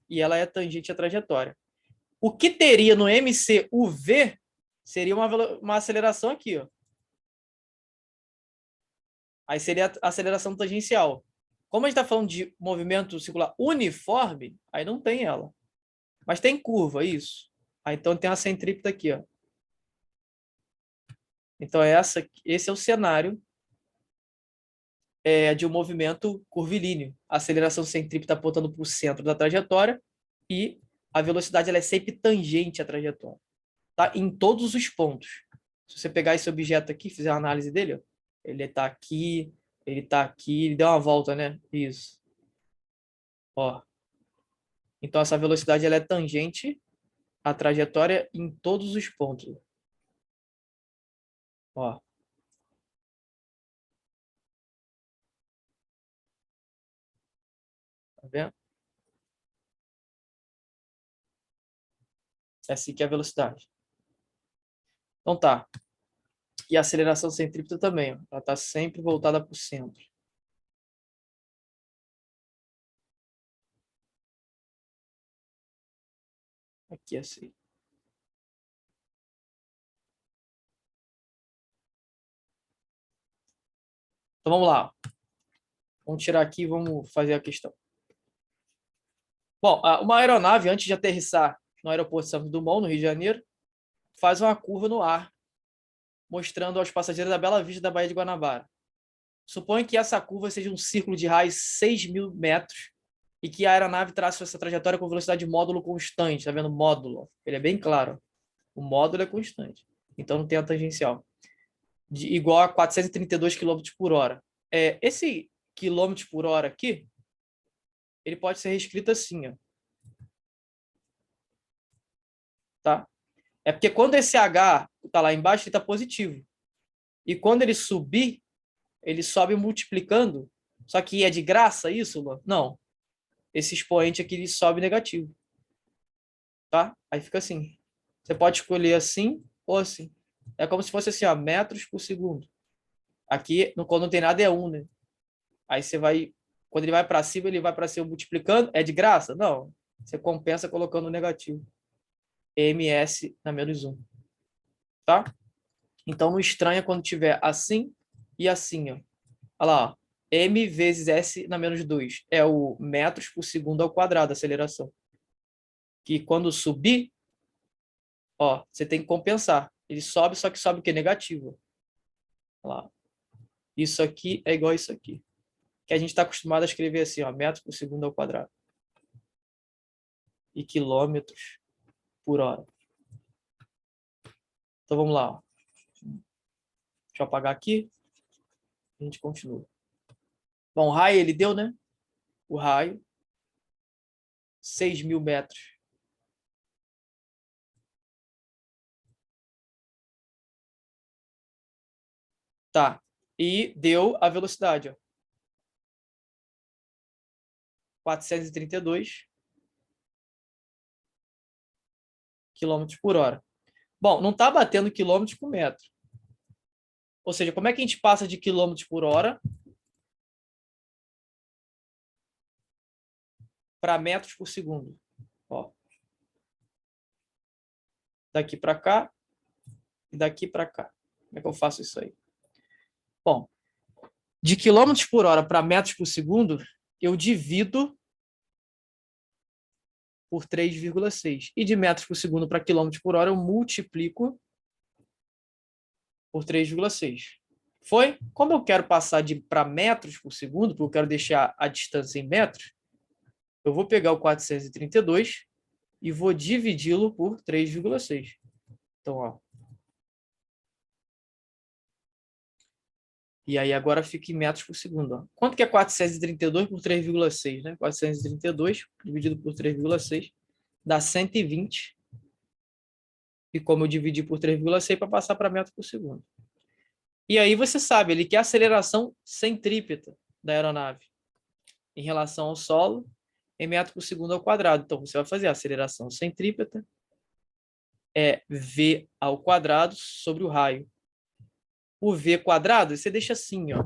e ela é tangente à trajetória. O que teria no MCUV seria uma aceleração aqui, ó. Aí seria a aceleração tangencial. Como a gente está falando de movimento circular uniforme, aí não tem ela. Mas tem curva, isso. Aí então tem a centrípeta aqui, ó. Então esse é o cenário de um movimento curvilíneo. A aceleração centrípeta apontando para o centro da trajetória e a velocidade ela é sempre tangente à trajetória. Tá? Em todos os pontos. Se você pegar esse objeto aqui, fizer uma análise dele, ó, ele está aqui, ele deu uma volta, né? Isso. Ó. Então essa velocidade ela é tangente à trajetória em todos os pontos. Ó. Tá vendo? Essa aqui é a velocidade. Então tá. E a aceleração centrípeta também, ó. Ela está sempre voltada para o centro. Aqui assim. Então vamos lá. Vamos tirar aqui e vamos fazer a questão. Bom, uma aeronave, antes de aterrissar no aeroporto de Santos Dumont, no Rio de Janeiro, faz uma curva no ar, mostrando aos passageiros a bela vista da Baía de Guanabara. Suponha que essa curva seja um círculo de raio 6.000 metros e que a aeronave traça essa trajetória com velocidade de módulo constante. Tá vendo? Módulo. Ele é bem claro. O módulo é constante. Então não tem a tangencial. Igual a 432 km por hora. Esse quilômetros por hora aqui, ele pode ser reescrito assim, ó. Tá? É porque quando esse H está lá embaixo, ele está positivo. E quando ele subir, ele sobe multiplicando. Só que é de graça isso, Luan? Não. Esse expoente aqui ele sobe negativo. Tá? Aí fica assim. Você pode escolher assim ou assim. É como se fosse assim, ó, metros por segundo. Aqui, quando não tem nada, é 1, né? Aí você vai... Quando ele vai para cima, ele vai para cima multiplicando. É de graça? Não. Você compensa colocando negativo. ms na menos 1. Tá? Então, não estranha quando tiver assim e assim, ó. Olha lá, ó. M vezes S na menos 2. É o metros por segundo ao quadrado, a aceleração. Que quando subir, ó, você tem que compensar. Ele sobe, só que sobe o quê? Negativo. Olha lá. Isso aqui é igual a isso aqui. Que a gente está acostumado a escrever assim, ó, metros por segundo ao quadrado. E quilômetros por hora. Então, vamos lá. Ó. Deixa eu apagar aqui. A gente continua. Bom, o raio ele deu, né? O raio. 6.000 metros. Tá. E deu a velocidade, ó. 432 quilômetros por hora. Bom, não está batendo quilômetros por metro. Ou seja, como é que a gente passa de quilômetros por hora para metros por segundo? Ó. Daqui para cá e daqui para cá. Como é que eu faço isso aí? Bom, de quilômetros por hora para metros por segundo, eu divido por 3,6. E de metros por segundo para quilômetros por hora, eu multiplico por 3,6. Foi? Como eu quero passar para metros por segundo, porque eu quero deixar a distância em metros, eu vou pegar o 432 e vou dividi-lo por 3,6. Então, ó. E aí agora fica em metros por segundo. Ó. Quanto que é 432 por 3,6? Né? 432 dividido por 3,6 dá 120. E como eu dividi por 3,6 para passar para metros por segundo. E aí você sabe, ele quer a aceleração centrípeta da aeronave em relação ao solo em metros por segundo ao quadrado. Então, você vai fazer a aceleração centrípeta é v ao quadrado sobre o raio. O v quadrado, você deixa assim, ó,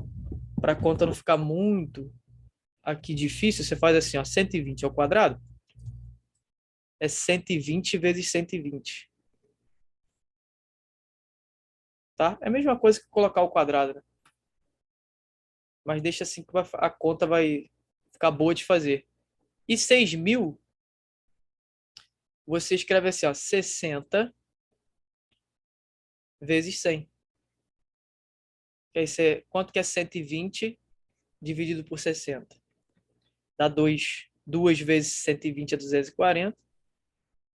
para a conta não ficar muito aqui difícil, você faz assim, ó, 120 ao quadrado é 120 vezes 120. Tá? É a mesma coisa que colocar o quadrado, né? Mas deixa assim que a conta vai ficar boa de fazer. E 6.000, você escreve assim, ó, 60 vezes 100. Que aí quanto que é 120 dividido por 60? Dá 2. 2 vezes 120 é 240.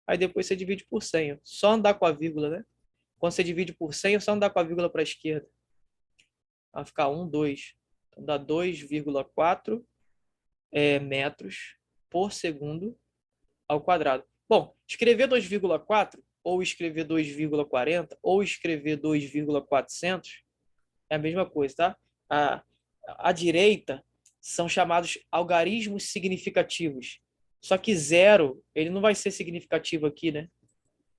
Aí depois você divide por 100. Ó. Só andar com a vírgula, né? Quando você divide por 100, é só andar com a vírgula para a esquerda. Vai ficar 1, 2. Então dá 2,4 metros por segundo ao quadrado. Bom, escrever 2,4 ou escrever 2,40 ou escrever 2,400 é a mesma coisa, tá? À direita são chamados algarismos significativos. Só que zero, ele não vai ser significativo aqui, né?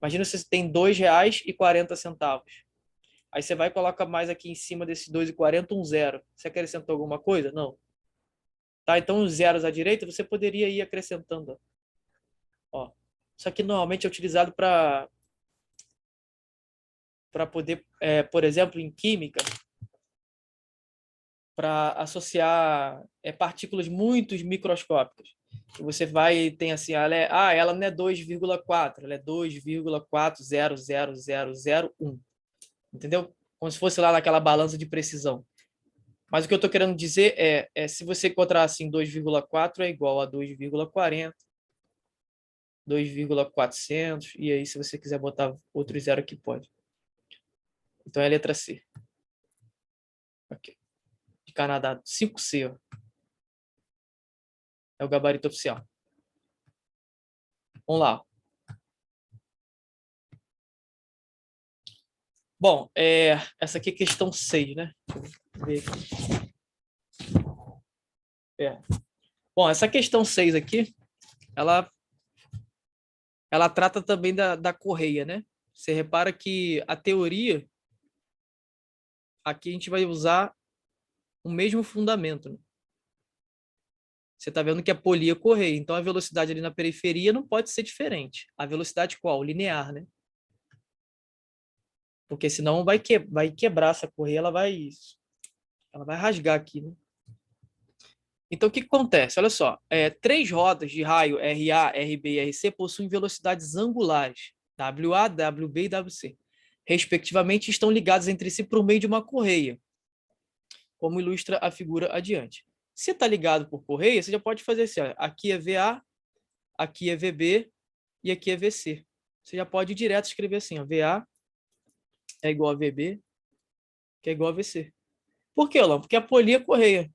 Imagina se você tem R$ 2,40. Aí você vai e coloca mais aqui em cima desse 2,40 um zero. Você acrescentou alguma coisa? Não. Tá? Então, os zeros à direita, você poderia ir acrescentando. Ó. Isso aqui normalmente é utilizado para poder, por exemplo, em química, para associar partículas muito microscópicas. E você vai tem assim, ela não é 2,4, ela é 2,400001. Entendeu? Como se fosse lá naquela balança de precisão. Mas o que eu estou querendo dizer se você encontrar assim 2,4 é igual a 2,40, 2,400, e aí se você quiser botar outro zero aqui, pode. Então é a letra C. Aqui. De Canadá, 5C. Ó. É o gabarito oficial. Vamos lá. Bom, essa aqui é questão 6, né? Deixa eu ver aqui. Bom, essa questão 6 aqui, ela trata também da correia, né? Você repara que a teoria, aqui a gente vai usar o mesmo fundamento. Né? Você está vendo que a polia correia, então a velocidade ali na periferia não pode ser diferente. A velocidade qual? Linear, né? Porque senão vai quebrar essa correia, ela vai rasgar aqui, né? Então, o que acontece? Olha só, 3 rodas de raio RA, RB e RC possuem velocidades angulares, WA, WB e WC, respectivamente, estão ligadas entre si por meio de uma correia, como ilustra a figura adiante. Se está ligado por correia, você já pode fazer assim, ó, aqui é VA, aqui é VB e aqui é VC. Você já pode direto escrever assim, ó, VA é igual a VB, que é igual a VC. Por quê, Lão? Porque a polia é correia.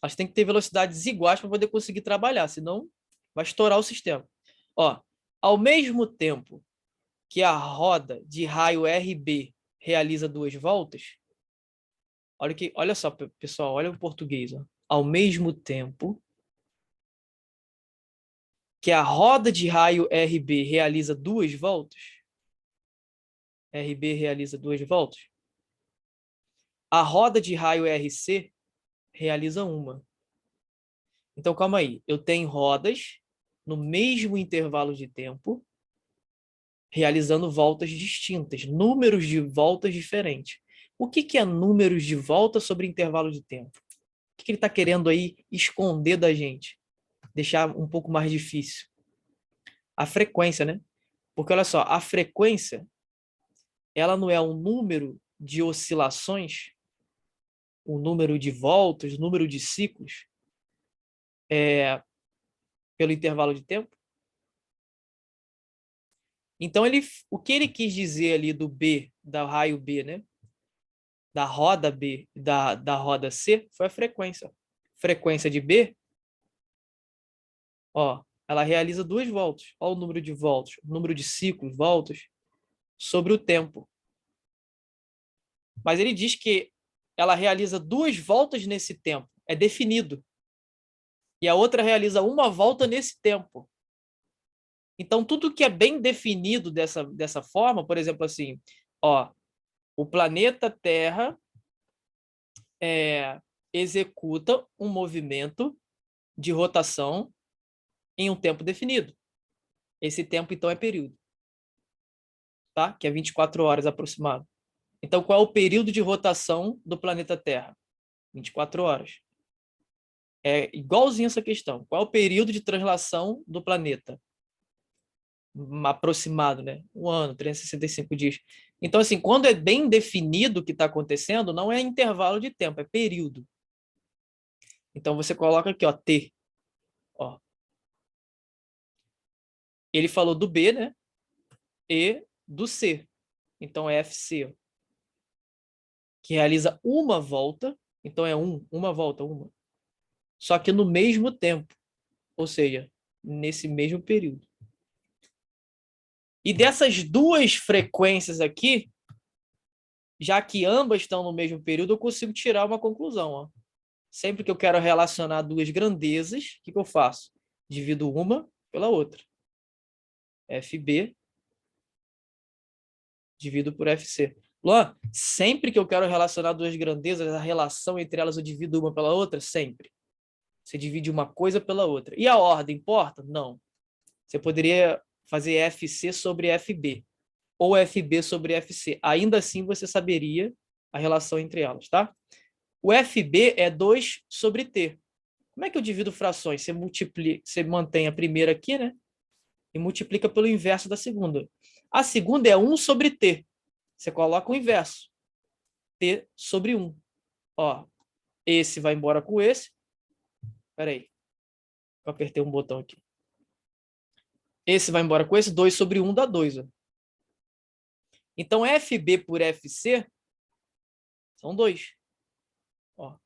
Elas têm que ter velocidades iguais para poder conseguir trabalhar, senão vai estourar o sistema. Ó, ao mesmo tempo que a roda de raio RB realiza 2 voltas, olha só, pessoal, olha o português. Ó. Ao mesmo tempo que a roda de raio RB realiza 2 voltas. RB realiza 2 voltas. A roda de raio RC realiza uma. Então, calma aí. Eu tenho rodas no mesmo intervalo de tempo, realizando voltas distintas, números de voltas diferentes. O que é números de volta sobre intervalo de tempo? O que ele está querendo aí esconder da gente? Deixar um pouco mais difícil. A frequência, né? Porque, olha só, a frequência, ela não é um número de oscilações, o número de voltas, o número de ciclos, pelo intervalo de tempo. Então, o que ele quis dizer ali do B, da raio B, né? Da roda B, da roda C, foi a frequência. Frequência de B, ó, ela realiza 2 voltas. Olha o número de voltas, o número de ciclos, voltas, sobre o tempo. Mas ele diz que ela realiza 2 voltas nesse tempo. É definido. E a outra realiza uma volta nesse tempo. Então, tudo que é bem definido dessa forma, por exemplo, assim, ó, o planeta Terra executa um movimento de rotação em um tempo definido. Esse tempo, então, é período, tá? Que é 24 horas aproximado. Então, qual é o período de rotação do planeta Terra? 24 horas. É igualzinho essa questão. Qual é o período de translação do planeta? Aproximado, né? 1 ano, 365 dias. Então, assim, quando é bem definido o que está acontecendo, não é intervalo de tempo, é período. Então, você coloca aqui, ó, T. Ó. Ele falou do B, né? E do C. Então, é FC, ó, que realiza uma volta. Então, é uma volta, uma. Só que no mesmo tempo. Ou seja, nesse mesmo período. E dessas duas frequências aqui, já que ambas estão no mesmo período, eu consigo tirar uma conclusão. Ó. Sempre que eu quero relacionar duas grandezas, o que eu faço? Divido uma pela outra. FB divido por FC. Luan, sempre que eu quero relacionar duas grandezas, a relação entre elas eu divido uma pela outra? Sempre. Você divide uma coisa pela outra. E a ordem importa? Não. Você poderia fazer FC sobre FB. Ou FB sobre FC. Ainda assim, você saberia a relação entre elas, tá? O FB é 2 sobre T. Como é que eu divido frações? Você multiplica, você mantém a primeira aqui, né? E multiplica pelo inverso da segunda. A segunda é 1 sobre T. Você coloca o inverso. T sobre 1. Ó, esse vai embora com esse. Espera aí. Eu apertei um botão aqui. Esse vai embora com esse. 2 sobre 1 dá 2. Ó. Então, FB por FC são 2. Ó.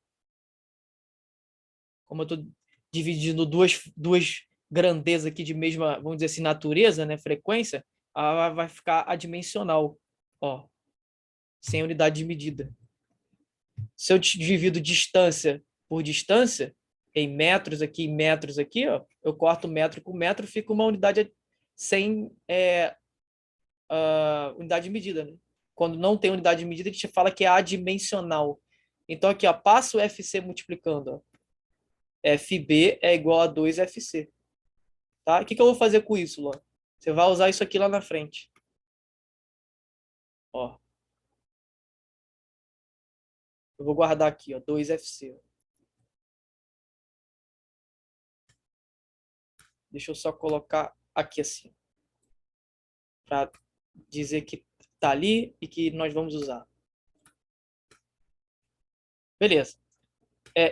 Como eu estou dividindo duas grandezas aqui de mesma, vamos dizer assim, natureza, né, frequência, ela vai ficar adimensional, ó, sem unidade de medida. Se eu divido distância por distância, em metros aqui, ó, eu corto metro com metro, fica uma unidade sem unidade de medida. Né? Quando não tem unidade de medida, a gente fala que é adimensional. Então, aqui, ó, passa o FC multiplicando. Ó. FB é igual a 2FC. Tá? O que eu vou fazer com isso, Luan? Você vai usar isso aqui lá na frente. Ó. Eu vou guardar aqui, ó, 2FC. Deixa eu só colocar aqui assim. Para dizer que tá ali e que nós vamos usar. Beleza.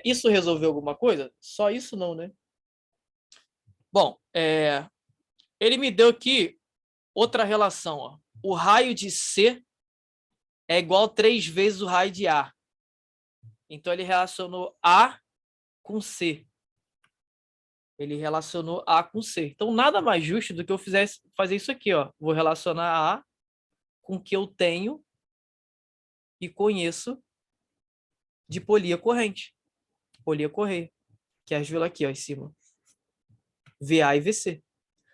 Isso resolveu alguma coisa? Só isso não, né? Bom, ele me deu aqui outra relação. Ó. O raio de C é igual a 3 vezes o raio de A. Então, ele relacionou A com C. Ele relacionou A com C. Então, nada mais justo do que eu fazer isso aqui. Ó. Vou relacionar A com o que eu tenho e conheço de polia corrente. Polia correia. Que é as vila aqui, ó, em cima. VA e VC.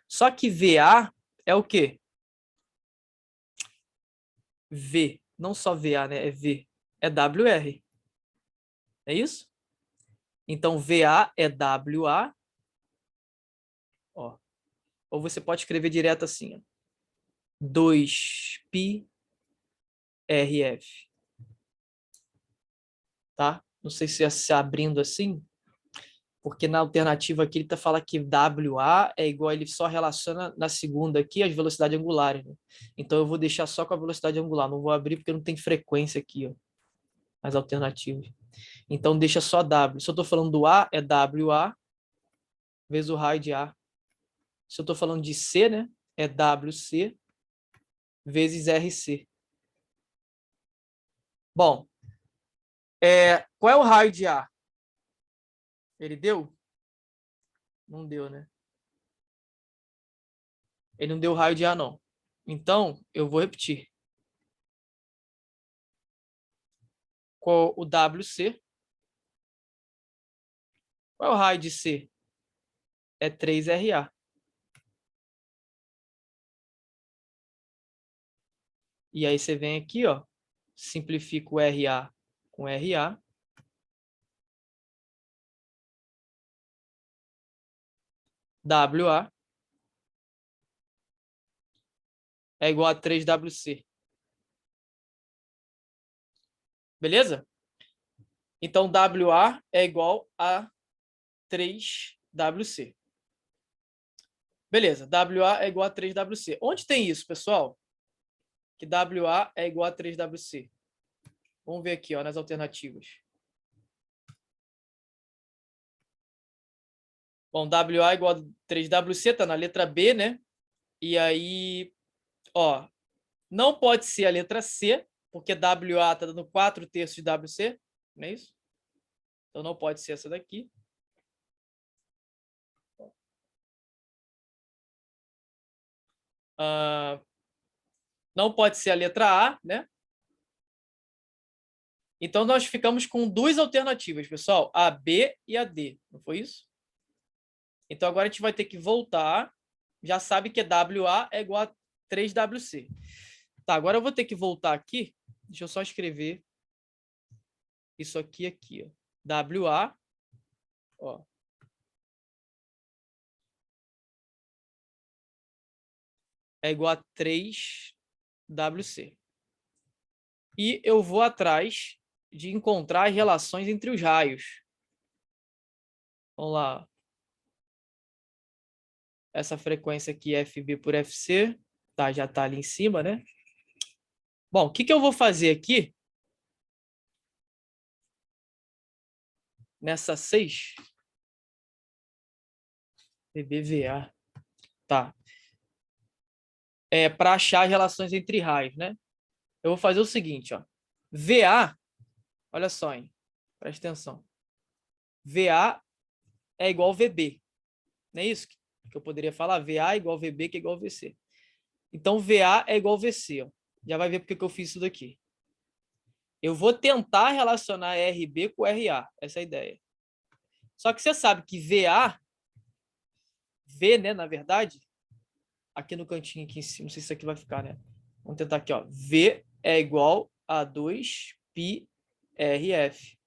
Só que VA é o quê? V. Não só VA, né? É V. É WR. É isso? Então, VA é WA. Ó. Ou você pode escrever direto assim, ó. 2πRF. Tá? Não sei se é se abrindo assim, porque na alternativa aqui ele está falando que WA é igual, ele só relaciona na segunda aqui as velocidades angulares. Né? Então eu vou deixar só com a velocidade angular, não vou abrir porque não tem frequência aqui, ó, as alternativas. Então deixa só W. Se eu estou falando do A, é WA vezes o raio de A. Se eu estou falando de C, né, é WC vezes RC. Bom, qual é o raio de A? Ele deu? Não deu, né? Ele não deu raio de A, não. Então, eu vou repetir. Com o WC. Qual é o raio de C? É 3RA. E aí você vem aqui, ó, simplifica o RA com RA. WA é igual a 3WC. Beleza? Então, WA é igual a 3WC. Beleza, WA é igual a 3WC. Onde tem isso, pessoal? Que WA é igual a 3WC. Vamos ver aqui, ó, nas alternativas. Bom, WA é igual a 3WC, tá na letra B, né? E aí, ó, não pode ser a letra C, porque WA tá dando 4/3 de WC, não é isso? Então não pode ser essa daqui. Não pode ser a letra A, né? Então nós ficamos com duas alternativas, pessoal, a B e a D, não foi isso? Então agora a gente vai ter que voltar, já sabe que WA é igual a 3WC. Tá, agora eu vou ter que voltar aqui, deixa eu só escrever isso aqui, ó. WA, ó, é igual a 3WC. E eu vou atrás de encontrar as relações entre os raios. Vamos lá. Essa frequência aqui, FB por FC, tá, já está ali em cima, né? Bom, o que eu vou fazer aqui? Nessa 6, BBVA, tá. Para achar as relações entre raios, né? Eu vou fazer o seguinte, ó. VA, olha só, hein? Presta atenção. VA é igual VB. Não é isso que eu poderia falar? VA é igual VB, que é igual VC. Então, VA é igual VC. Ó. Já vai ver porque que eu fiz isso daqui. Eu vou tentar relacionar RB com RA. Essa é a ideia. Só que você sabe que VA, V, né, na verdade, aqui no cantinho aqui em cima, não sei se isso aqui vai ficar, né? Vamos tentar aqui, ó. V é igual a 2πRF.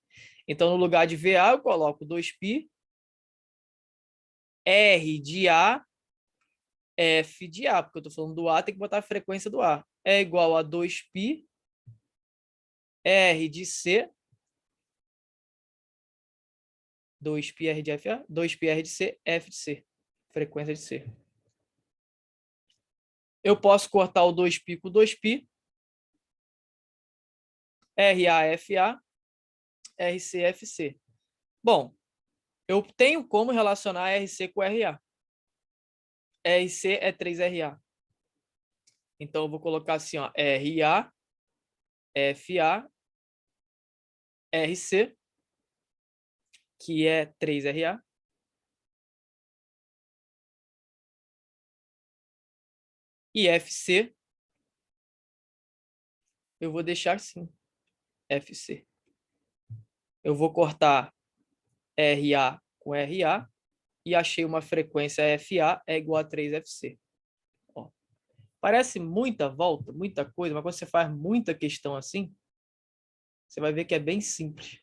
Então, no lugar de VA, eu coloco 2π, R de A, F de A, porque eu estou falando do A, tem que botar a frequência do A. É igual a 2π, R de C, 2πr de F, 2πr de C, F de C, frequência de C. Eu posso cortar o 2π com 2π, RAFA, RCFC. Bom, eu tenho como relacionar RC com RA. RC é 3RA. Então, eu vou colocar assim, ó, RA, FA, RC, que é 3RA. E FC, eu vou deixar assim, FC. Eu vou cortar RA com RA e achei uma frequência FA é igual a 3FC. Ó, parece muita volta, muita coisa, mas quando você faz muita questão assim, você vai ver que é bem simples.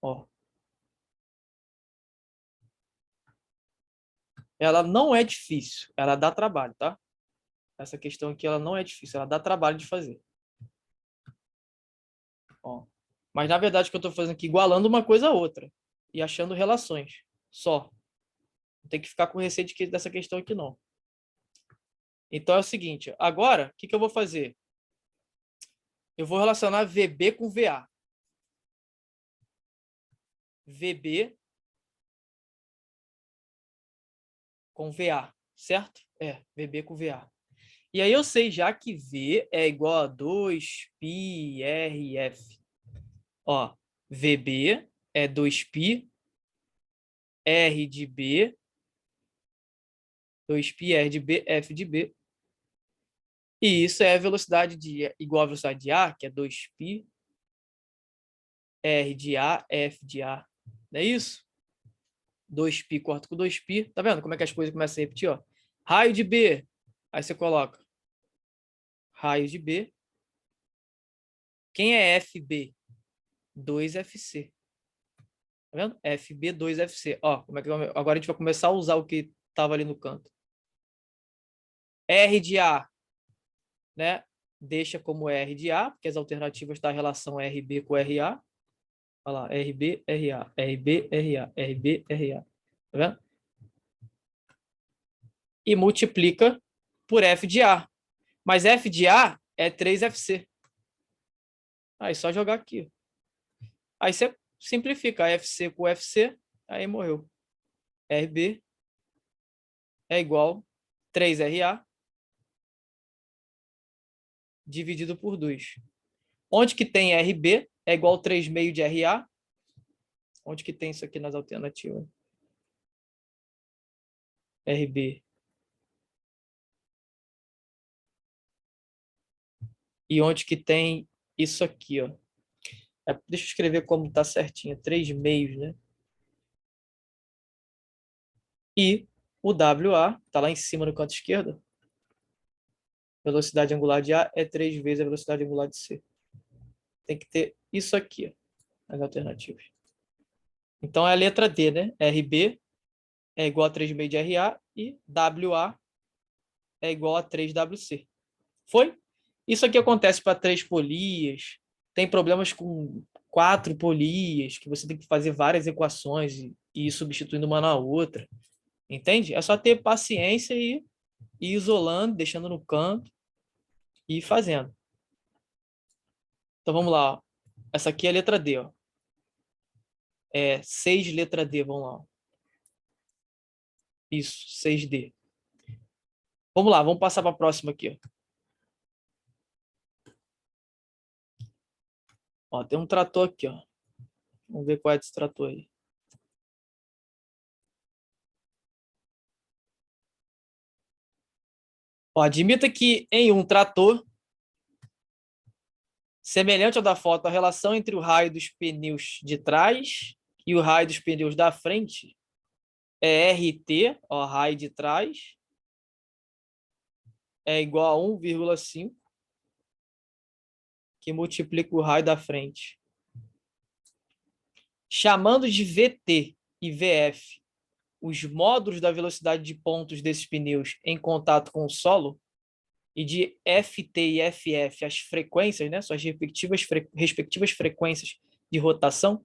Ó. Ela não é difícil, ela dá trabalho, tá? Essa questão aqui, ela não é difícil, ela dá trabalho de fazer. Ó. Mas, na verdade, o que eu estou fazendo aqui, igualando uma coisa a outra e achando relações, só. Não tem que ficar com receio dessa questão aqui, não. Então, é o seguinte, agora, o que eu vou fazer? Eu vou relacionar VB com VA. VB com VA, certo? VB com VA. E aí eu sei já que V é igual a 2πRF. Ó, VB é 2π, R de B, 2π, R de B, F de B. E isso é a velocidade igual a velocidade de A, que é 2π, R de A, F de A. Não é isso? 2π corta com 2π. Tá vendo como é que as coisas começam a se repetir? Ó? Raio de B. Aí você coloca raio de B. Quem é FB? 2FC. Tá vendo? FB, 2FC. Ó, como é que agora a gente vai começar a usar o que estava ali no canto. R de A, né? Deixa como R de A, porque as alternativas da relação RB com RA. Olha lá, RB, RA, RB, RA, RB, RA. Tá vendo? E multiplica por F de A. Mas F de A é 3FC. Aí só jogar aqui. Aí você simplifica FC com FC, aí morreu. RB é igual 3RA dividido por 2. Onde que tem RB é igual 3,5 de RA? Onde que tem isso aqui nas alternativas? RB. E onde que tem isso aqui, ó? Deixa eu escrever como tá certinho. 3,5, né? E o WA, tá lá em cima no canto esquerdo. Velocidade angular de A é 3 vezes a velocidade angular de C. Tem que ter isso aqui, ó, as alternativas. Então é a letra D, né? RB é igual a 3,5 de RA e WA é igual a 3WC. Foi? Isso aqui acontece para 3 polias. Tem problemas com 4 polias, que você tem que fazer várias equações e ir substituindo uma na outra. Entende? É só ter paciência e ir isolando, deixando no canto e ir fazendo. Então vamos lá. Ó. Essa aqui é a letra D. Ó. 6 letra D, vamos lá. Isso, 6D. Vamos lá, vamos passar para a próxima aqui. Ó, tem um trator aqui, ó. Vamos ver qual é esse trator aí. Ó, admita que em um trator, semelhante ao da foto, a relação entre o raio dos pneus de trás e o raio dos pneus da frente é RT, ó, raio de trás, é igual a 1,5, que multiplica o raio da frente. Chamando de VT e VF os módulos da velocidade de pontos desses pneus em contato com o solo, e de FT e FF as frequências, né, suas respectivas frequências de rotação,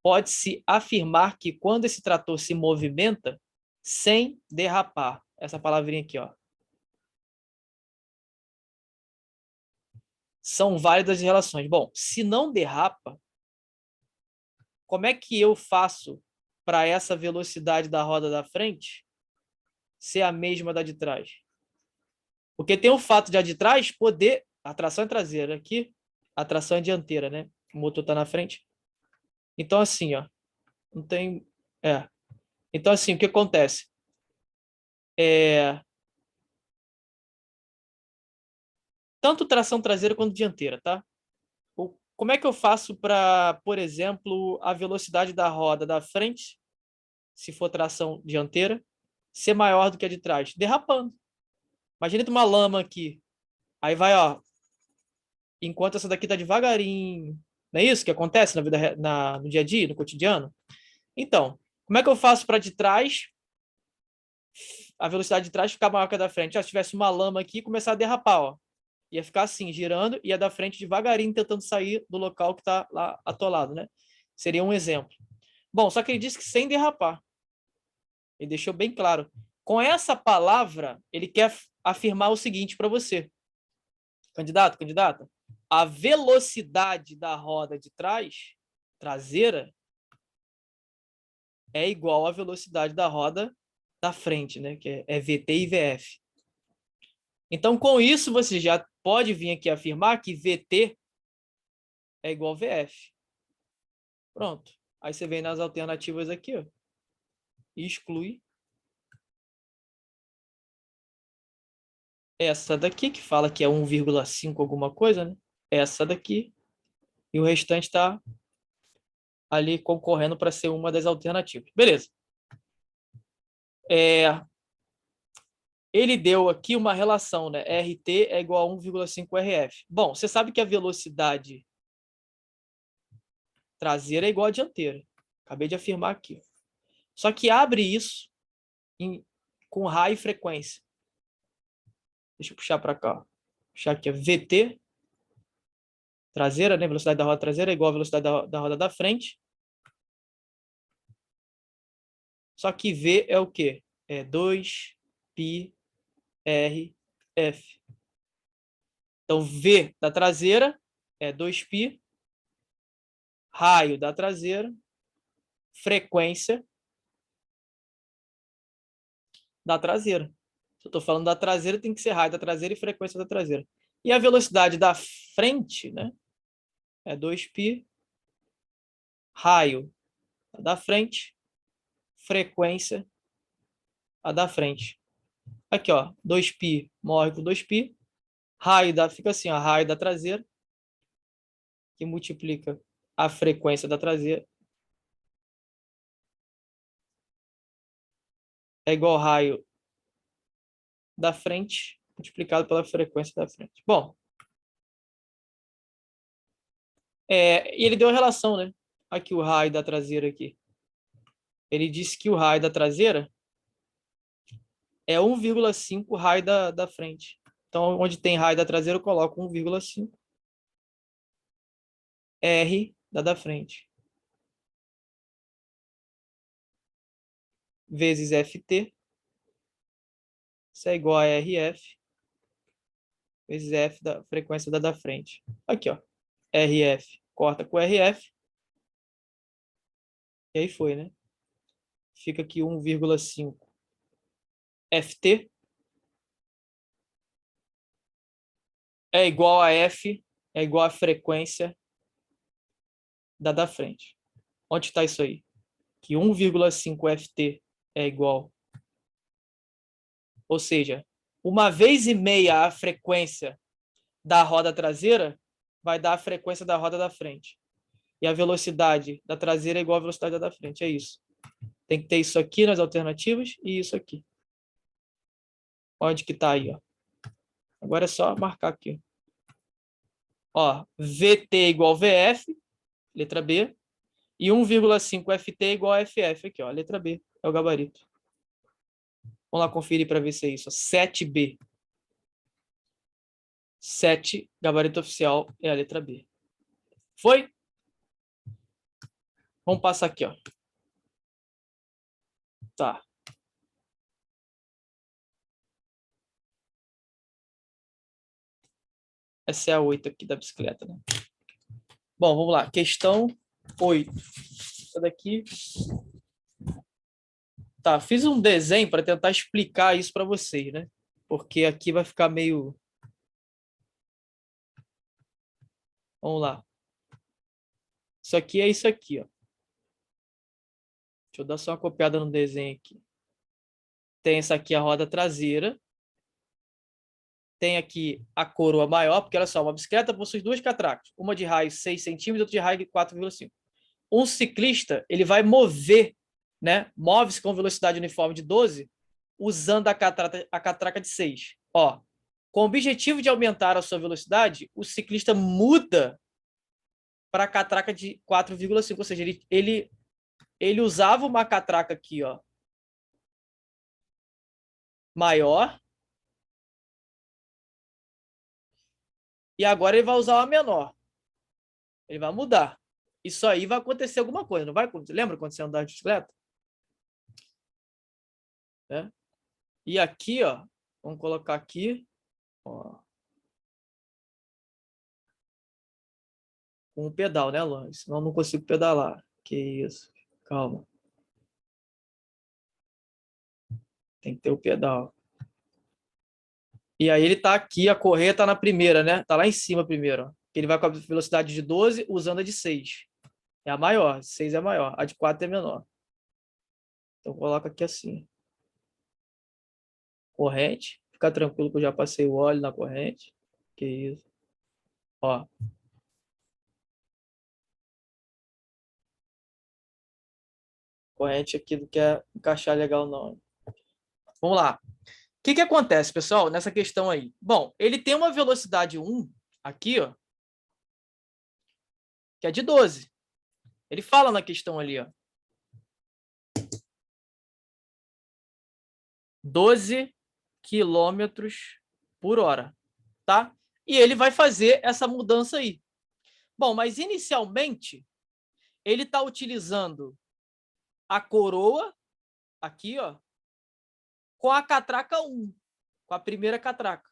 pode-se afirmar que quando esse trator se movimenta sem derrapar, essa palavrinha aqui, ó, são válidas as relações. Bom, se não derrapa, como é que eu faço para essa velocidade da roda da frente ser a mesma da de trás? Porque tem o fato de a de trás poder... A tração é traseira aqui, a tração é dianteira, né? O motor está na frente. Então, assim, ó, não tem... Então, assim, o que acontece? Tanto tração traseira quanto dianteira, tá? Como é que eu faço para, por exemplo, a velocidade da roda da frente se for tração dianteira, ser maior do que a de trás, derrapando. Imagina uma lama aqui. Aí vai, ó, enquanto essa daqui tá devagarinho. Não é isso que acontece na vida, no dia a dia, no cotidiano? Então, como é que eu faço para de trás, a velocidade de trás ficar maior que a da frente? Se tivesse uma lama aqui, começar a derrapar, ó. Ia ficar assim, girando, e a da frente devagarinho, tentando sair do local que está lá atolado, né? Seria um exemplo. Bom, só que ele disse que sem derrapar. Ele deixou bem claro. Com essa palavra, ele quer afirmar o seguinte para você. Candidato, candidata, a velocidade da roda de trás, traseira, é igual à velocidade da roda da frente, né? Que é VT e VF. Então, com isso, você já pode vir aqui afirmar que VT é igual a VF. Pronto. Aí você vem nas alternativas aqui, ó, e exclui essa daqui, que fala que é 1,5 alguma coisa, né? Essa daqui. E o restante está ali concorrendo para ser uma das alternativas. Beleza. Ele deu aqui uma relação, né? RT é igual a 1,5 RF. Bom, você sabe que a velocidade traseira é igual à dianteira. Acabei de afirmar aqui. Só que abre isso com raio e frequência. Deixa eu puxar para cá. Puxar aqui, VT traseira, né? Velocidade da roda traseira é igual à velocidade da roda da frente. Só que V é o quê? É 2π RF. Então, V da traseira é 2π, raio da traseira, frequência da traseira. Se eu estou falando da traseira, tem que ser raio da traseira e frequência da traseira. E a velocidade da frente, né? É 2π, raio da frente, frequência a da frente. Aqui, ó, 2π morre com 2π, raio da, fica assim, ó, raio da traseira, que multiplica a frequência da traseira, é igual ao raio da frente, multiplicado pela frequência da frente. Bom, e ele deu a relação, né? Aqui o raio da traseira aqui. Ele disse que o raio da traseira é 1,5 raio da frente. Então, onde tem raio da traseira, eu coloco 1,5 R da frente. Vezes FT. Isso é igual a RF. Vezes F da frequência da frente. Aqui, ó. RF corta com RF. E aí foi, né? Fica aqui 1,5 FT é igual a F, é igual a frequência da frente. Onde está isso aí? Que 1,5 FT é igual. Ou seja, 1,5 a frequência da roda traseira vai dar a frequência da roda da frente. E a velocidade da traseira é igual à velocidade da frente. É isso. Tem que ter isso aqui nas alternativas e isso aqui. Onde que está aí, ó? Agora é só marcar aqui. Ó, VT igual VF, letra B, e 1,5 FT igual a FF aqui, ó, letra B, é o gabarito. Vamos lá conferir para ver se é isso. 7B. 7, gabarito oficial, é a letra B. Foi? Vamos passar aqui, ó. Tá. Essa é a 8 aqui da bicicleta, né? Bom, vamos lá. Questão 8. Essa daqui. Tá, fiz um desenho para tentar explicar isso para vocês, né? Porque aqui vai ficar meio... Vamos lá. Isso aqui é isso aqui, ó. Deixa eu dar só uma copiada no desenho aqui. Tem essa aqui a roda traseira. Tem aqui a coroa maior, porque olha só, uma bicicleta possui duas catracas, uma de raio 6 centímetros e outra de raio 4,5. Um ciclista, ele vai mover né? Move-se com velocidade uniforme de 12, usando a catraca de 6. Ó, com o objetivo de aumentar a sua velocidade, o ciclista muda para a catraca de 4,5, ou seja, ele usava uma catraca aqui, ó, maior, e agora ele vai usar uma menor. Ele vai mudar. Isso aí vai acontecer alguma coisa, não vai acontecer? Lembra quando você andava de bicicleta? É. E aqui, ó, vamos colocar aqui, ó, com o pedal, né, Luan? Senão eu não consigo pedalar. Que isso. Calma. Tem que ter o pedal. E aí ele tá aqui, a correia tá na primeira, né? Tá lá em cima primeiro, ó. Ele vai com a velocidade de 12 usando a de 6. É a maior, 6 é a maior, a de 4 é menor. Então coloca aqui assim. Corrente. Fica tranquilo que eu já passei o óleo na corrente. Que isso. Ó. Corrente aqui não quer encaixar legal não. Vamos lá. O que acontece, pessoal, nessa questão aí? Bom, ele tem uma velocidade 1 aqui, ó, que é de 12. Ele fala na questão ali, ó. 12 quilômetros por hora, tá? E ele vai fazer essa mudança aí. Bom, mas inicialmente ele está utilizando a coroa aqui, ó, com a catraca 1, com a primeira catraca.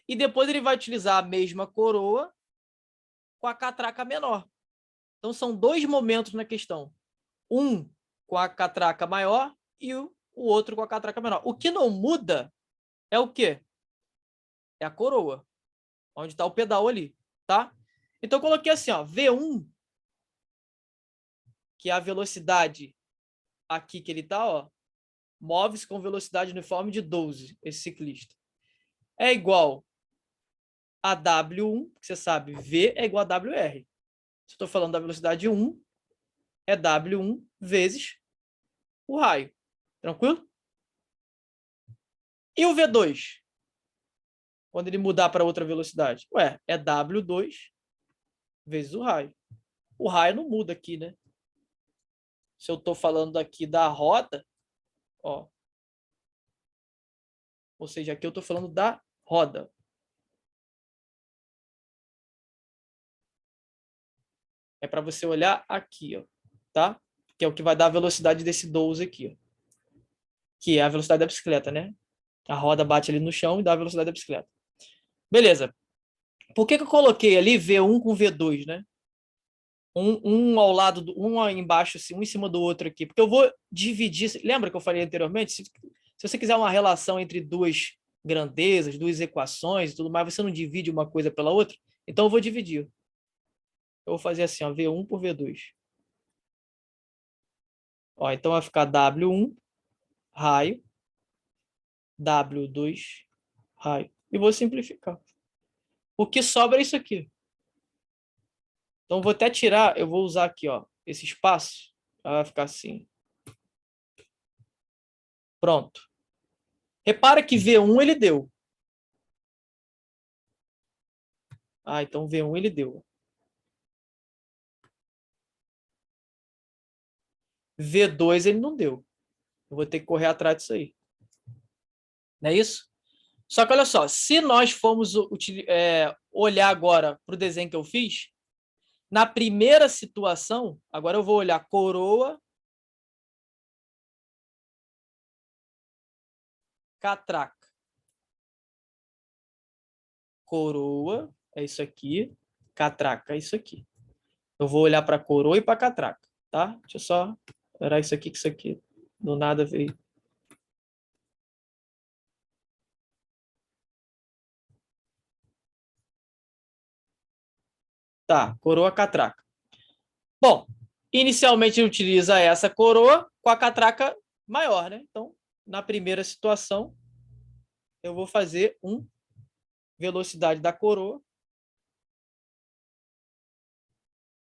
E depois ele vai utilizar a mesma coroa com a catraca menor. Então são dois momentos na questão. Um com a catraca maior e o outro com a catraca menor. O que não muda é o quê? É a coroa, onde está o pedal ali, tá? Então eu coloquei assim, ó, V1, que é a velocidade aqui que ele está, ó, move-se com velocidade uniforme de 12, esse ciclista. É igual a W1, que você sabe, V é igual a WR. Se eu estou falando da velocidade 1, é W1 vezes o raio. Tranquilo? E o V2? Quando ele mudar para outra velocidade? Ué, é W2 vezes o raio. O raio não muda aqui, né? Se eu estou falando aqui da roda, ó, ou seja, aqui eu estou falando da roda. É para você olhar aqui, ó, tá? Que é o que vai dar a velocidade desse 12 aqui, ó, que é a velocidade da bicicleta, né? A roda bate ali no chão e dá a velocidade da bicicleta. Beleza. Por que eu coloquei ali V1 com V2, né? Um ao lado, um embaixo, assim, um em cima do outro aqui. Porque eu vou dividir. Lembra que eu falei anteriormente? Se você quiser uma relação entre duas grandezas, duas equações e tudo mais, você não divide uma coisa pela outra? Então eu vou dividir. Eu vou fazer assim, ó, V1 por V2. Ó, então vai ficar W1 raio, W2 raio. E vou simplificar. O que sobra é isso aqui. Então vou até tirar, eu vou usar aqui, ó, esse espaço. Vai ficar assim. Pronto. Repara que V1 ele deu. Ah, então V1 ele deu. V2 ele não deu. Eu vou ter que correr atrás disso aí. Não é isso? Só que olha só, se nós formos olhar agora para o desenho que eu fiz, na primeira situação, agora eu vou olhar coroa, catraca. Coroa é isso aqui, catraca é isso aqui. Eu vou olhar para coroa e para catraca, tá? Deixa eu só olhar isso aqui, que isso aqui do nada veio. Tá, coroa, catraca. Bom, inicialmente utiliza essa coroa com a catraca maior, né? Então, na primeira situação, eu vou fazer velocidade da coroa.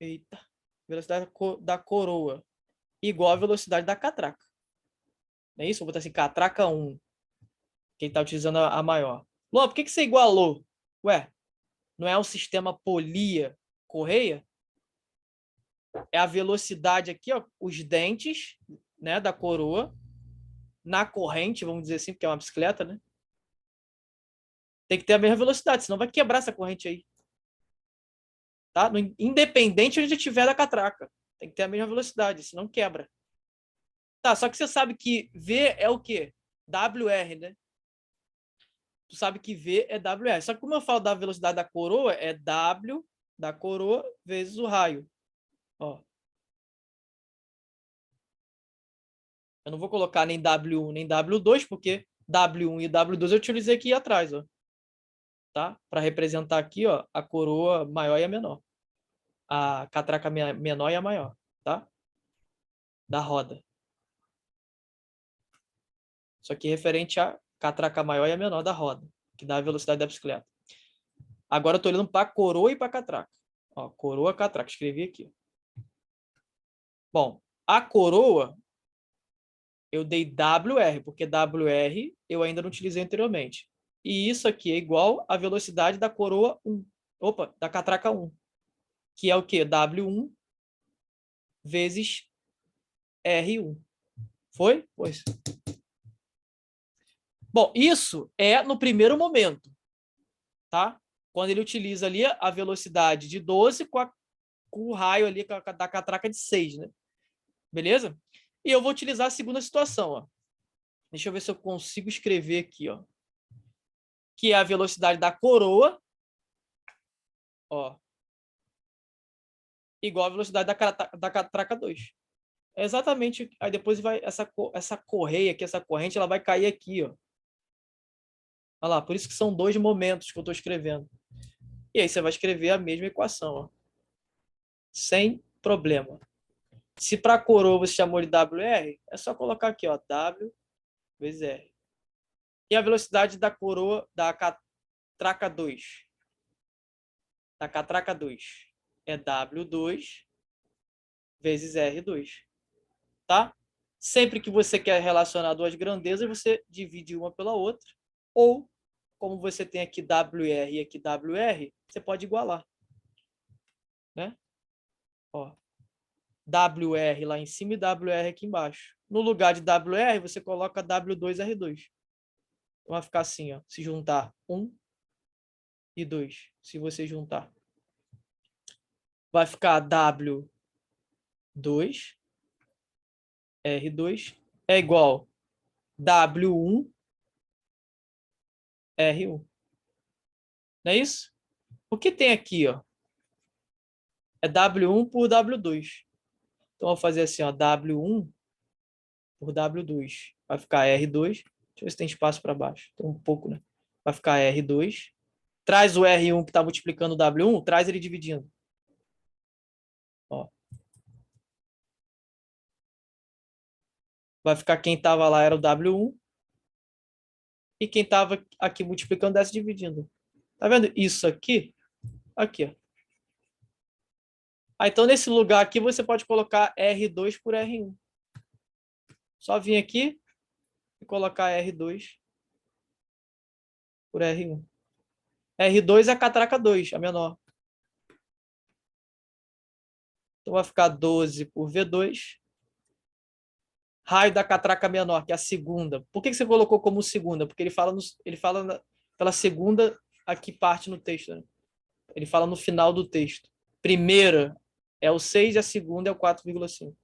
Eita, velocidade da coroa igual a velocidade da catraca. Não é isso? Vou botar assim, catraca 1. Quem está utilizando a maior. Luan, por que você igualou? Ué, não é um sistema polia-correia? É a velocidade aqui, ó, os dentes, né, da coroa na corrente, vamos dizer assim, porque é uma bicicleta, né? Tem que ter a mesma velocidade, senão vai quebrar essa corrente aí. Tá? Independente onde estiver da catraca. Tem que ter a mesma velocidade, senão quebra. Tá, só que você sabe que V é o quê? WR, né? Tu sabe que V é WR. Só que como eu falo da velocidade da coroa, é W da coroa vezes o raio. Ó. Eu não vou colocar nem W1 nem W2, porque W1 e W2 eu utilizei aqui atrás, ó. Tá? Para representar aqui, ó, a coroa maior e a menor. A catraca menor e a maior, tá? Da roda. Isso aqui é referente à catraca maior e a menor da roda, que dá a velocidade da bicicleta. Agora eu estou olhando para a coroa e para a catraca. Ó, coroa, catraca. Escrevi aqui. Bom, a coroa eu dei WR, porque WR eu ainda não utilizei anteriormente. E isso aqui é igual à velocidade da coroa 1. Opa, da catraca 1. Que é o quê? W1 vezes R1. Foi? Pois. Bom, isso é no primeiro momento, tá? Quando ele utiliza ali a velocidade de 12 com o raio ali da catraca de 6, né? Beleza? E eu vou utilizar a segunda situação, ó. Deixa eu ver se eu consigo escrever aqui, ó. Que é a velocidade da coroa, ó, igual a velocidade da catraca 2. É exatamente. Aí depois vai essa correia aqui, essa corrente, ela vai cair aqui, ó. Olha lá, por isso que são dois momentos que eu estou escrevendo. E aí você vai escrever a mesma equação, ó. Sem problema. Se para a coroa você chamou de WR, é só colocar aqui, ó, W vezes R. E a velocidade da coroa da catraca 2. Da catraca 2 é W2 vezes R2. Tá? Sempre que você quer relacionar duas grandezas, você divide uma pela outra. Ou, como você tem aqui WR e aqui WR, você pode igualar. Né? Ó, WR lá em cima e WR aqui embaixo. No lugar de WR, você coloca W2R2. Então vai ficar assim, ó, se juntar 1 e 2. Se você juntar, vai ficar W2, R2 é igual W1, R1. Não é isso? O que tem aqui, ó? É W1 por W2. Então, eu vou fazer assim, ó, W1 por W2. Vai ficar R2. Deixa eu ver se tem espaço para baixo. Tem um pouco, né? Vai ficar R2. Traz o R1 que está multiplicando o W1, traz ele dividindo. Ó. Vai ficar quem estava lá era o W1. E quem estava aqui multiplicando desce dividindo. Tá vendo isso aqui? Aqui, ó. Ah, então, nesse lugar aqui, você pode colocar R2 por R1. Só vir aqui e colocar R2 por R1. R2 é a catraca 2, a menor. Então, vai ficar 12 por V2. Raio da catraca menor, que é a segunda. Por que você colocou como segunda? Porque ele fala pela segunda aqui parte no texto. Né? Ele fala no final do texto. Primeira é o 6 e a segunda é o 4,5.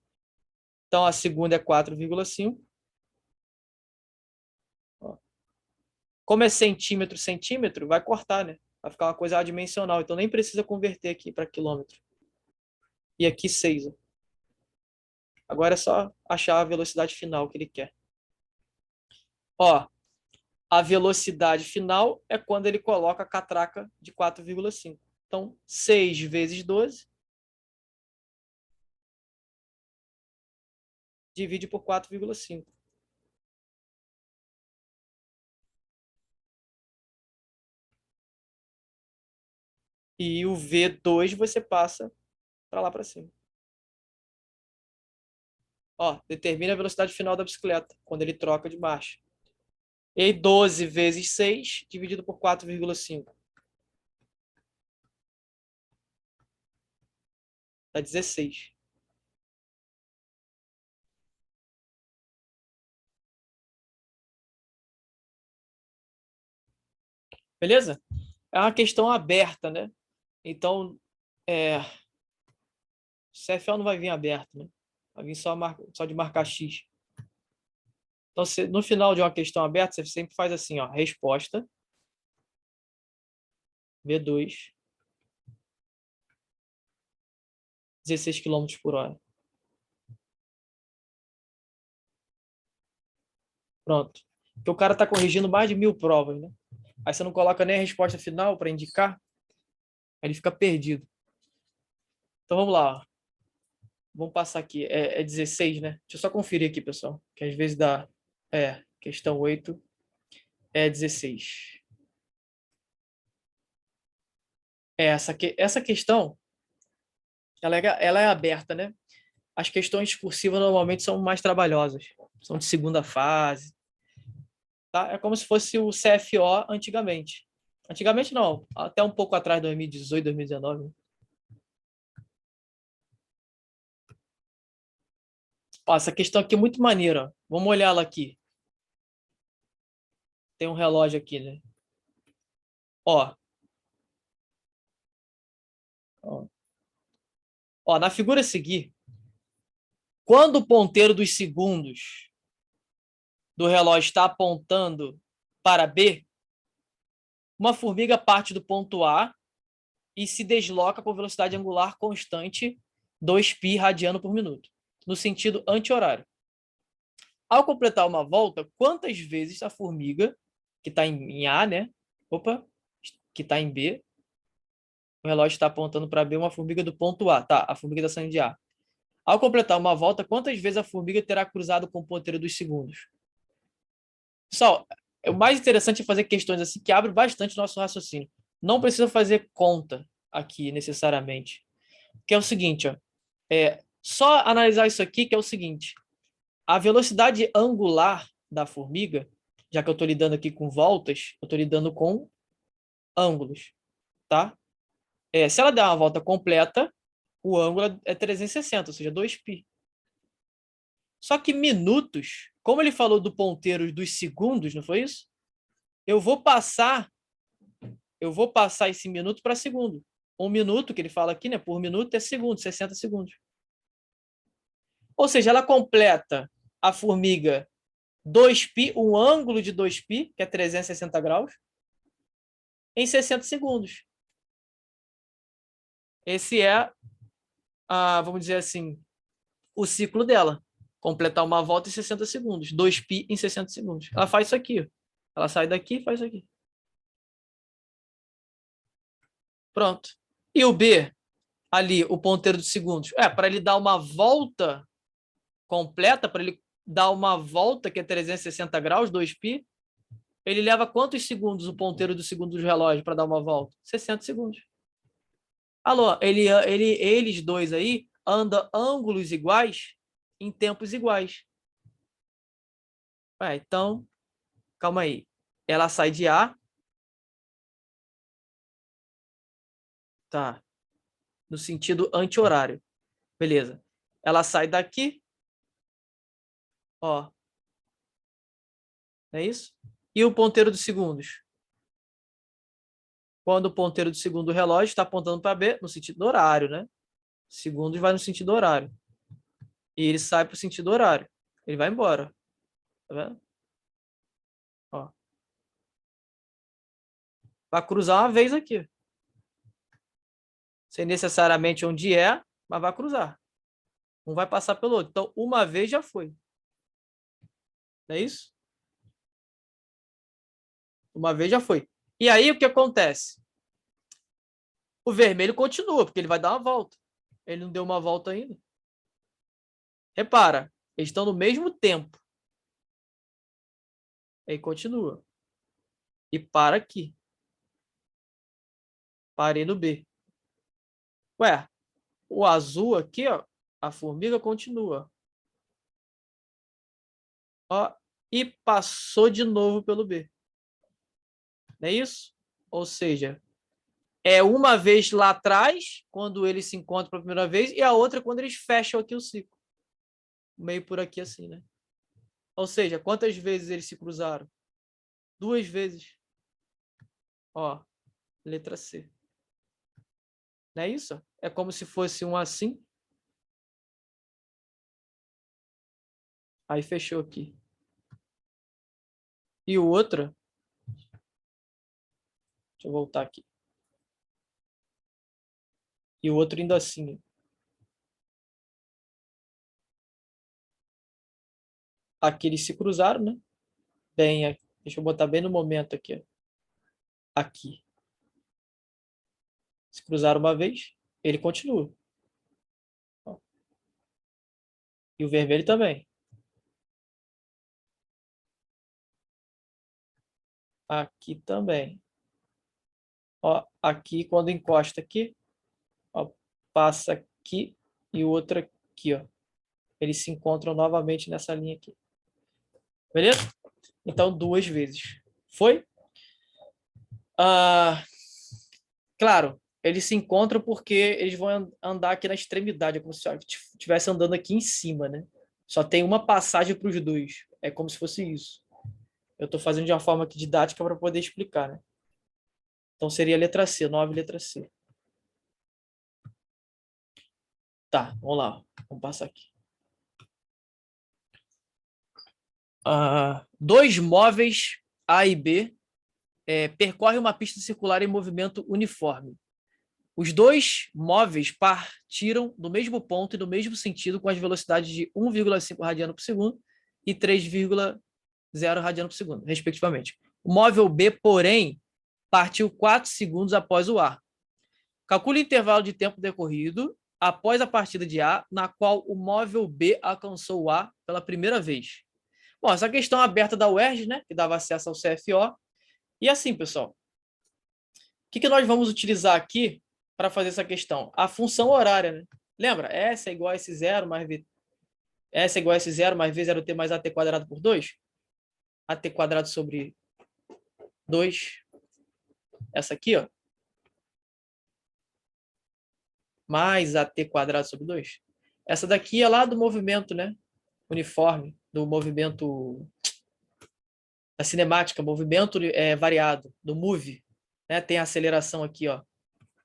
Então, a segunda é 4,5. Como é centímetro, centímetro, vai cortar, né? Vai ficar uma coisa adimensional. Então, nem precisa converter aqui para quilômetro. E aqui 6. Ó. Agora é só achar a velocidade final que ele quer. Ó, a velocidade final é quando ele coloca a catraca de 4,5. Então, 6 vezes 12 divide por 4,5. E o V2 você passa para lá para cima. Ó, determina a velocidade final da bicicleta quando ele troca de marcha. E 12 vezes 6 dividido por 4,5. Dá 16. Beleza? É uma questão aberta, né? Então, o CFO não vai vir aberto, né? Vai vir só de marcar X. Então, no final de uma questão aberta, você sempre faz assim, ó, resposta, V2, 16 km por hora. Pronto. Porque o cara está corrigindo mais de 1.000 provas, né? Aí você não coloca nem a resposta final para indicar, aí ele fica perdido. Então vamos lá. Ó. Vamos passar aqui. É 16, né? Deixa eu só conferir aqui, pessoal. Que às vezes dá. Questão 8 é 16. Essa questão, ela é aberta, né? As questões discursivas normalmente são mais trabalhosas. São de segunda fase. Tá? É como se fosse o CFO antigamente. Antigamente não, até um pouco atrás, 2018, 2019. Né? Ó, essa questão aqui é muito maneira. Ó. Vamos olhar ela aqui. Tem um relógio aqui, né? Ó, ó, ó, na figura a seguir, quando o ponteiro dos segundos do relógio está apontando para B, uma formiga parte do ponto A e se desloca com velocidade angular constante 2π radiano por minuto, no sentido anti-horário. Ao completar uma volta, quantas vezes a formiga, que está em A, né? Opa, que está em B, o relógio está apontando para B, uma formiga do ponto A, tá? A formiga está saindo de A. Ao completar uma volta, quantas vezes a formiga terá cruzado com o ponteiro dos segundos? Pessoal, o mais interessante é fazer questões assim que abrem bastante nosso raciocínio. Não precisa fazer conta aqui, necessariamente. Que é o seguinte, ó, só analisar isso aqui, que é o seguinte. A velocidade angular da formiga, já que eu estou lidando aqui com voltas, eu estou lidando com ângulos, tá? Se ela der uma volta completa, o ângulo é 360, ou seja, 2π. Só que minutos, como ele falou do ponteiro dos segundos, não foi isso? Eu vou passar esse minuto para segundo. Um minuto que ele fala aqui, né, por minuto é segundo, 60 segundos. Ou seja, ela completa a formiga 2π, um ângulo de 2π, que é 360 graus, em 60 segundos. Esse é, vamos dizer assim, o ciclo dela. Completar uma volta em 60 segundos. 2π em 60 segundos. Ela faz isso aqui. Ela sai daqui e faz isso aqui. Pronto. E o B, ali, o ponteiro dos segundos. Para ele dar uma volta completa, para ele dar uma volta que é 360 graus, 2π, ele leva quantos segundos o ponteiro do segundo do relógio para dar uma volta? 60 segundos. Alô, eles dois aí andam ângulos iguais em tempos iguais. Então, calma aí. Ela sai de A, tá? No sentido anti-horário. Beleza. Ela sai daqui, ó. É isso? E o ponteiro dos segundos? Quando o ponteiro do segundo relógio está apontando para B, no sentido horário, né? Segundos vai no sentido horário. E ele sai para o sentido horário. Ele vai embora. Tá vendo? Ó. Vai cruzar uma vez aqui. Sem necessariamente onde mas vai cruzar. Não vai passar pelo outro. Então, uma vez já foi. Não é isso? Uma vez já foi. E aí, o que acontece? O vermelho continua, porque ele vai dar uma volta. Ele não deu uma volta ainda. Repara, eles estão no mesmo tempo. Aí continua. E para aqui. Parei no B. Ué, o azul aqui, ó, a formiga continua. ó, e passou de novo pelo B. Não é isso? Ou seja, é uma vez lá atrás, quando eles se encontram pela primeira vez, e a outra quando eles fecham aqui o ciclo. Meio por aqui assim, né? Ou seja, quantas vezes eles se cruzaram? 2 vezes. Ó, letra C. Não é isso? É como se fosse um assim. Aí fechou aqui. E o outro, deixa eu voltar aqui. E o outro indo assim. Aqui eles se cruzaram, né? Bem, deixa eu botar bem no momento aqui. Ó. Aqui. Se cruzaram uma vez, ele continua. Ó. E o vermelho também. Aqui também. Ó, aqui, quando encosta aqui, ó, passa aqui e o outro aqui, ó. Eles se encontram novamente nessa linha aqui. Beleza? Então, 2 vezes. Foi? Ah, claro, eles se encontram porque eles vão andar aqui na extremidade, é como se estivesse andando aqui em cima, né? Só tem uma passagem para os dois. É como se fosse isso. Eu estou fazendo de uma forma aqui didática para poder explicar, né? Então seria a letra C, 9, letra C. Tá, vamos lá. Vamos passar aqui. Dois móveis A e B percorrem uma pista circular em movimento uniforme. Os dois móveis partiram do mesmo ponto e no mesmo sentido com as velocidades de 1,5 radiano por segundo e 3,0 radiano por segundo, respectivamente. O móvel B, porém, partiu 4 segundos após o A. Calcule o intervalo de tempo decorrido após a partida de A, na qual o móvel B alcançou o A pela primeira vez. Bom, essa questão aberta da UERJ, né, que dava acesso ao CFO. E assim, pessoal, o que nós vamos utilizar aqui para fazer essa questão? A função horária, né? Lembra? S é igual a S0 mais V. S é igual a S0 mais V0T mais AT quadrado por 2. AT quadrado sobre 2. Essa aqui, ó. Mais AT quadrado sobre 2. Essa daqui é lá do movimento, né? Uniforme, do movimento da cinemática, movimento variado, do move. Né? Tem a aceleração aqui, ó,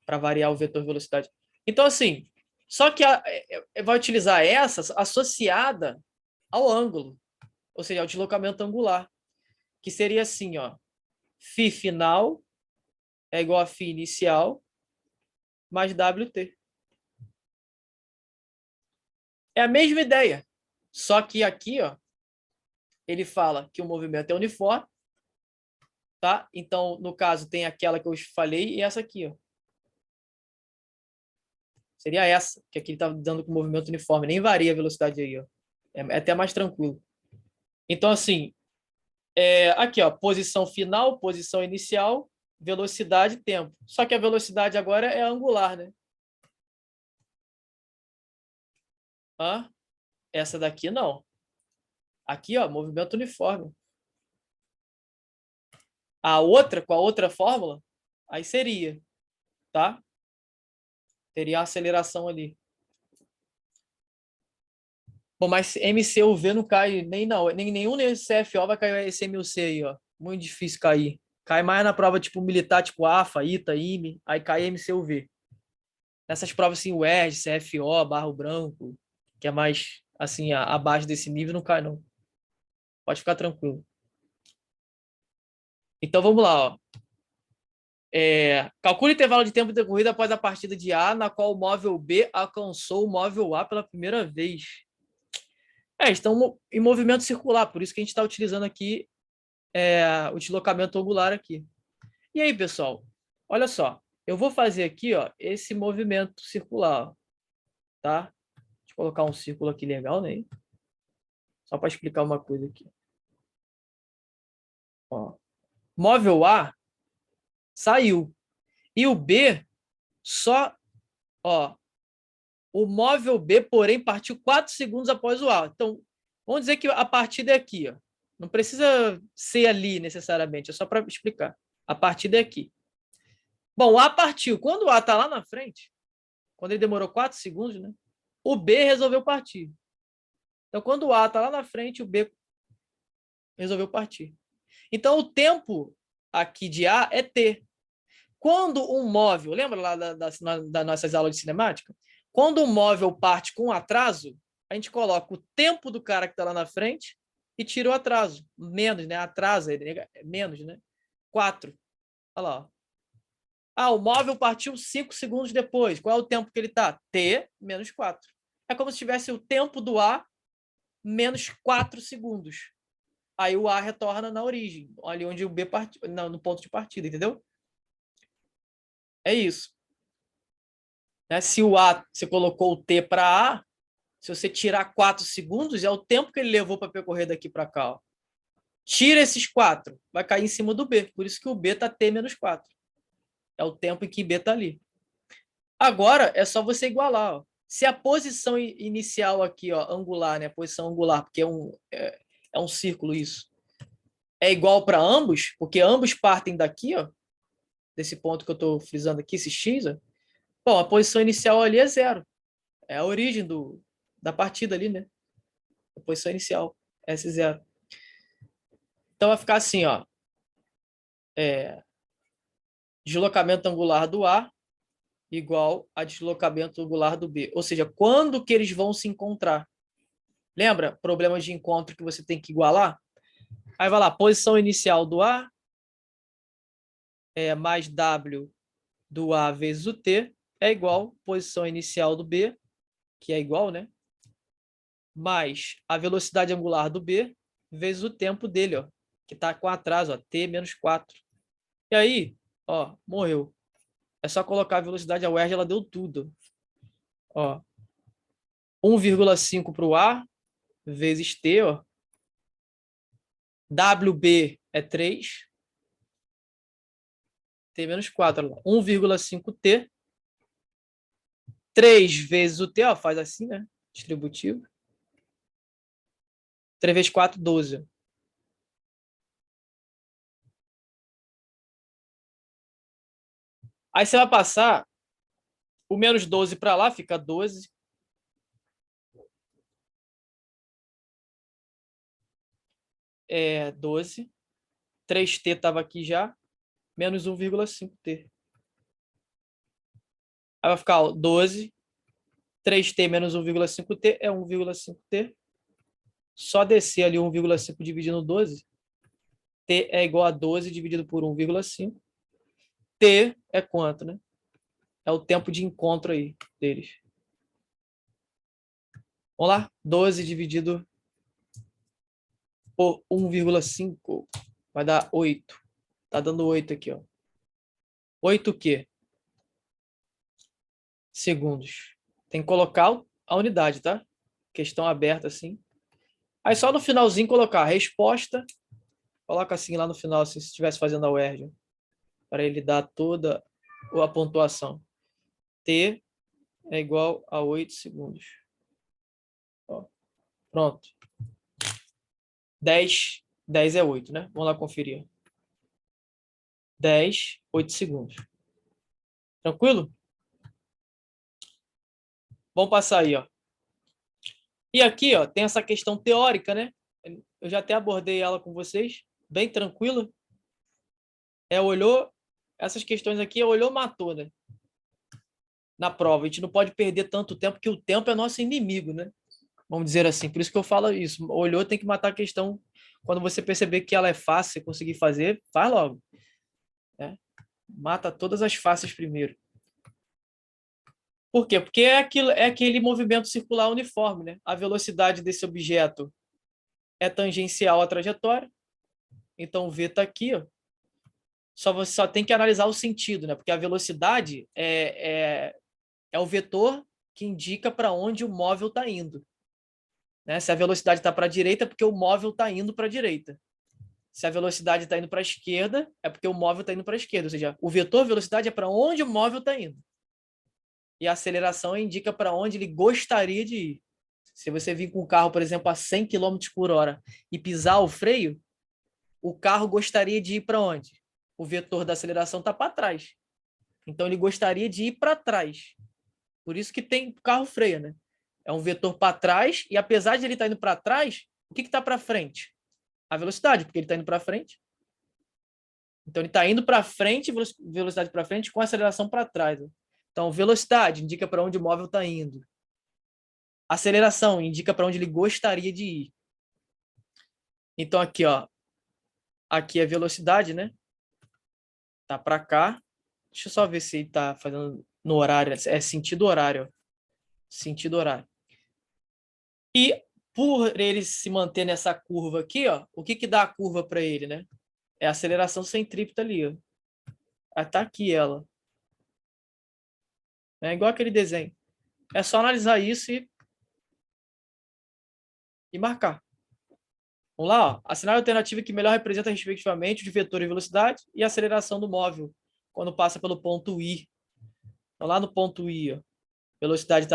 para variar o vetor velocidade. Então, assim, só que vai utilizar essa associada ao ângulo, ou seja, ao deslocamento angular, que seria assim, ó, φ final é igual a φ inicial mais WT. É a mesma ideia, só que aqui, ó, ele fala que o movimento é uniforme, tá? Então, no caso, tem aquela que eu falei e essa aqui, ó. Seria essa, que aqui ele está dando com movimento uniforme, nem varia a velocidade aí, ó. É até mais tranquilo. Então, assim, aqui, ó, posição final, posição inicial, velocidade e tempo. Só que a velocidade agora é angular, né? Essa daqui não. Aqui, ó, movimento uniforme. A outra, com a outra fórmula, aí seria, tá? Teria a aceleração ali. Bom, mas MCUV não cai nem nenhum nesse CFO vai cair esse MUC aí, ó. Muito difícil cair. Cai mais na prova tipo militar, tipo AFA, ITA, IME, aí cai MCUV. Nessas provas assim, UERJ, CFO, Barro Branco, que é mais assim, abaixo desse nível, não cai não. Pode ficar tranquilo. Então vamos lá, ó. Calcule o intervalo de tempo decorrido após a partida de A, na qual o móvel B alcançou o móvel A pela primeira vez. Estão em movimento circular, por isso que a gente está utilizando aqui o deslocamento angular aqui. E aí, pessoal, olha só, eu vou fazer aqui, ó, esse movimento circular, tá? Deixa eu colocar um círculo aqui legal, né? Só para explicar uma coisa aqui. Ó. Móvel A saiu. E o B só, ó, o móvel B, porém, partiu 4 segundos após o A. Então, Vamos dizer que a partida é aqui, ó. Não precisa ser ali necessariamente, é só para explicar. A partida é aqui. Bom, o A partiu. Quando o A está lá na frente, quando ele demorou 4 segundos, né? O B resolveu partir. Então, quando o A está lá na frente, o B resolveu partir. Então, o tempo aqui de A é T. Quando um móvel, lembra lá das nossas aulas de cinemática? Quando um móvel parte com atraso, a gente coloca o tempo do cara que está lá na frente e tira o atraso. Menos, né? Atrasa, é menos, né? 4. Olha lá. Ah, o móvel partiu 5 segundos depois. Qual é o tempo que ele está? T menos 4. É como se tivesse o tempo do A menos 4 segundos. Aí o A retorna na origem, ali onde o B partiu, no ponto de partida, entendeu? É isso. Né? Se o A, você colocou o T para A, se você tirar 4 segundos, é o tempo que ele levou para percorrer daqui para cá. Ó. Tira esses 4, vai cair em cima do B. Por isso que o B está T menos 4. É o tempo em que B está ali. Agora, é só você igualar. Ó. Se a posição inicial aqui, ó, angular, né? A posição angular, porque é um círculo isso, é igual para ambos, porque ambos partem daqui, ó, desse ponto que eu estou frisando aqui, esse X, ó. Bom, a posição inicial ali é 0. É a origem da partida ali, né? A posição inicial, S0. Então vai ficar assim, ó. Deslocamento angular do A igual a deslocamento angular do B. Ou seja, quando que eles vão se encontrar? Lembra? Problemas de encontro que você tem que igualar? Aí vai lá, posição inicial do A mais W do A vezes o T é igual posição inicial do B, que é igual, né? Mais a velocidade angular do B vezes o tempo dele, ó, que está com atraso, ó, T menos 4. E aí, ó, morreu. É só colocar a velocidade, a UERJ, ela deu tudo. Ó, 1,5 para o A vezes T, ó. WB é 3. T menos 4, 1,5T. 3 vezes o T, ó, faz assim, né? Distributivo. 3 vezes 4, 12. Aí você vai passar o menos 12 para lá, fica 12. É 12. 3T estava aqui já, menos 1,5T. Aí vai ficar ó, 12. 3T menos 1,5T é 1,5T. Só descer ali 1,5 dividindo 12. T é igual a 12 dividido por 1,5. T é quanto, né? É o tempo de encontro aí deles. Vamos lá? 12 dividido por 1,5 vai dar 8. Tá dando 8 aqui, ó. 8 o quê? Segundos. Tem que colocar a unidade, tá? Questão aberta assim. Aí só no finalzinho colocar a resposta. Coloca assim lá no final, assim, se estivesse fazendo a UERJ. Para ele dar toda a pontuação. T é igual a 8 segundos. Ó, pronto. 10 é 8, né? Vamos lá conferir. 10, 8 segundos. Tranquilo? Vamos passar aí, ó. E aqui, ó, tem essa questão teórica, né? Eu já até abordei ela com vocês, bem tranquila. Olhou, essas questões aqui, olhou, matou, né? Na prova. A gente não pode perder tanto tempo, porque o tempo é nosso inimigo, né? Vamos dizer assim. Por isso que eu falo isso. Olhou, tem que matar a questão. Quando você perceber que ela é fácil, você conseguir fazer, faz logo. Né? Mata todas as fáceis primeiro. Por quê? Porque é aquele movimento circular uniforme, né? A velocidade desse objeto é tangencial à trajetória. Então, o V está aqui, ó. Você só tem que analisar o sentido, né? Porque a velocidade é o vetor que indica para onde o móvel está indo. Né? Se a velocidade está para a direita, é porque o móvel está indo para a direita. Se a velocidade está indo para a esquerda, é porque o móvel está indo para a esquerda. Ou seja, o vetor velocidade é para onde o móvel está indo. E a aceleração indica para onde ele gostaria de ir. Se você vir com o carro, por exemplo, a 100 km por hora e pisar o freio, o carro gostaria de ir para onde? O vetor da aceleração está para trás. Então, ele gostaria de ir para trás. Por isso que tem carro freia, né? É um vetor para trás e apesar de ele estar indo para trás, o que está para frente? A velocidade, porque ele está indo para frente. Então, ele está indo para frente, velocidade para frente, com aceleração para trás. Então, velocidade indica para onde o móvel está indo. Aceleração indica para onde ele gostaria de ir. Então, aqui, ó. Aqui é velocidade, né? Tá para cá. Deixa eu só ver se ele tá fazendo no horário. É sentido horário. Sentido horário. E por ele se manter nessa curva aqui, ó, o que que dá a curva para ele, né? É a aceleração centrípeta ali, ó. Tá aqui ela. É igual aquele desenho. É só analisar isso e marcar. Vamos lá, ó. Assinar a alternativa que melhor representa respectivamente o vetor e velocidade e a aceleração do móvel quando passa pelo ponto I. Então, lá no ponto I, ó, velocidade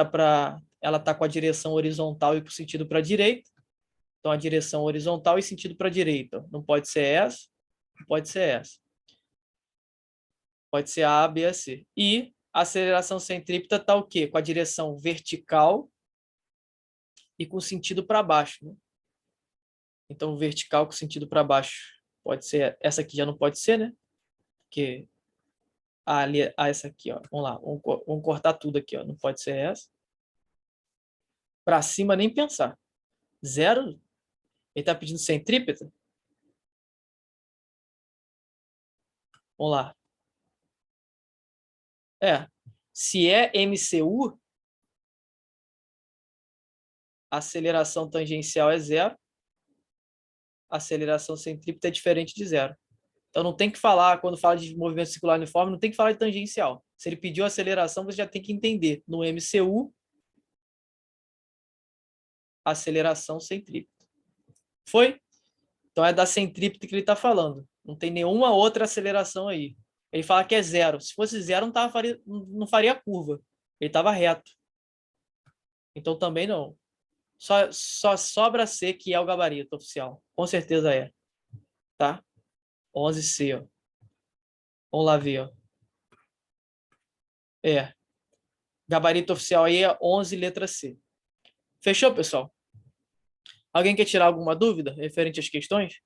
ela tá com a direção horizontal e com sentido para a direita. Então, a direção horizontal e sentido para a direita. Não pode ser essa, não pode ser essa. Pode ser A, B, C. E a aceleração centrípeta está o quê? Com a direção vertical e com sentido para baixo, né? Então, vertical com sentido para baixo. Pode ser, essa aqui já não pode ser, né? Porque ali, essa aqui, ó. Vamos lá, vamos cortar tudo aqui, ó. Não pode ser essa. Para cima, nem pensar. Zero? Ele está pedindo centrípeta? Vamos lá. Se é MCU, a aceleração tangencial é zero. A aceleração centrípeta é diferente de zero. Então, não tem que falar, quando fala de movimento circular uniforme, não tem que falar de tangencial. Se ele pediu aceleração, você já tem que entender. No MCU, aceleração centrípeta. Foi? Então, é da centrípeta que ele está falando. Não tem nenhuma outra aceleração aí. Ele fala que é zero. Se fosse zero, não faria curva. Ele estava reto. Então, também não. Só sobra C, que é o gabarito oficial. Com certeza é. Tá? 11C, ó. Vamos lá ver, ó. Gabarito oficial aí é 11, letra C. Fechou, pessoal? Alguém quer tirar alguma dúvida referente às questões?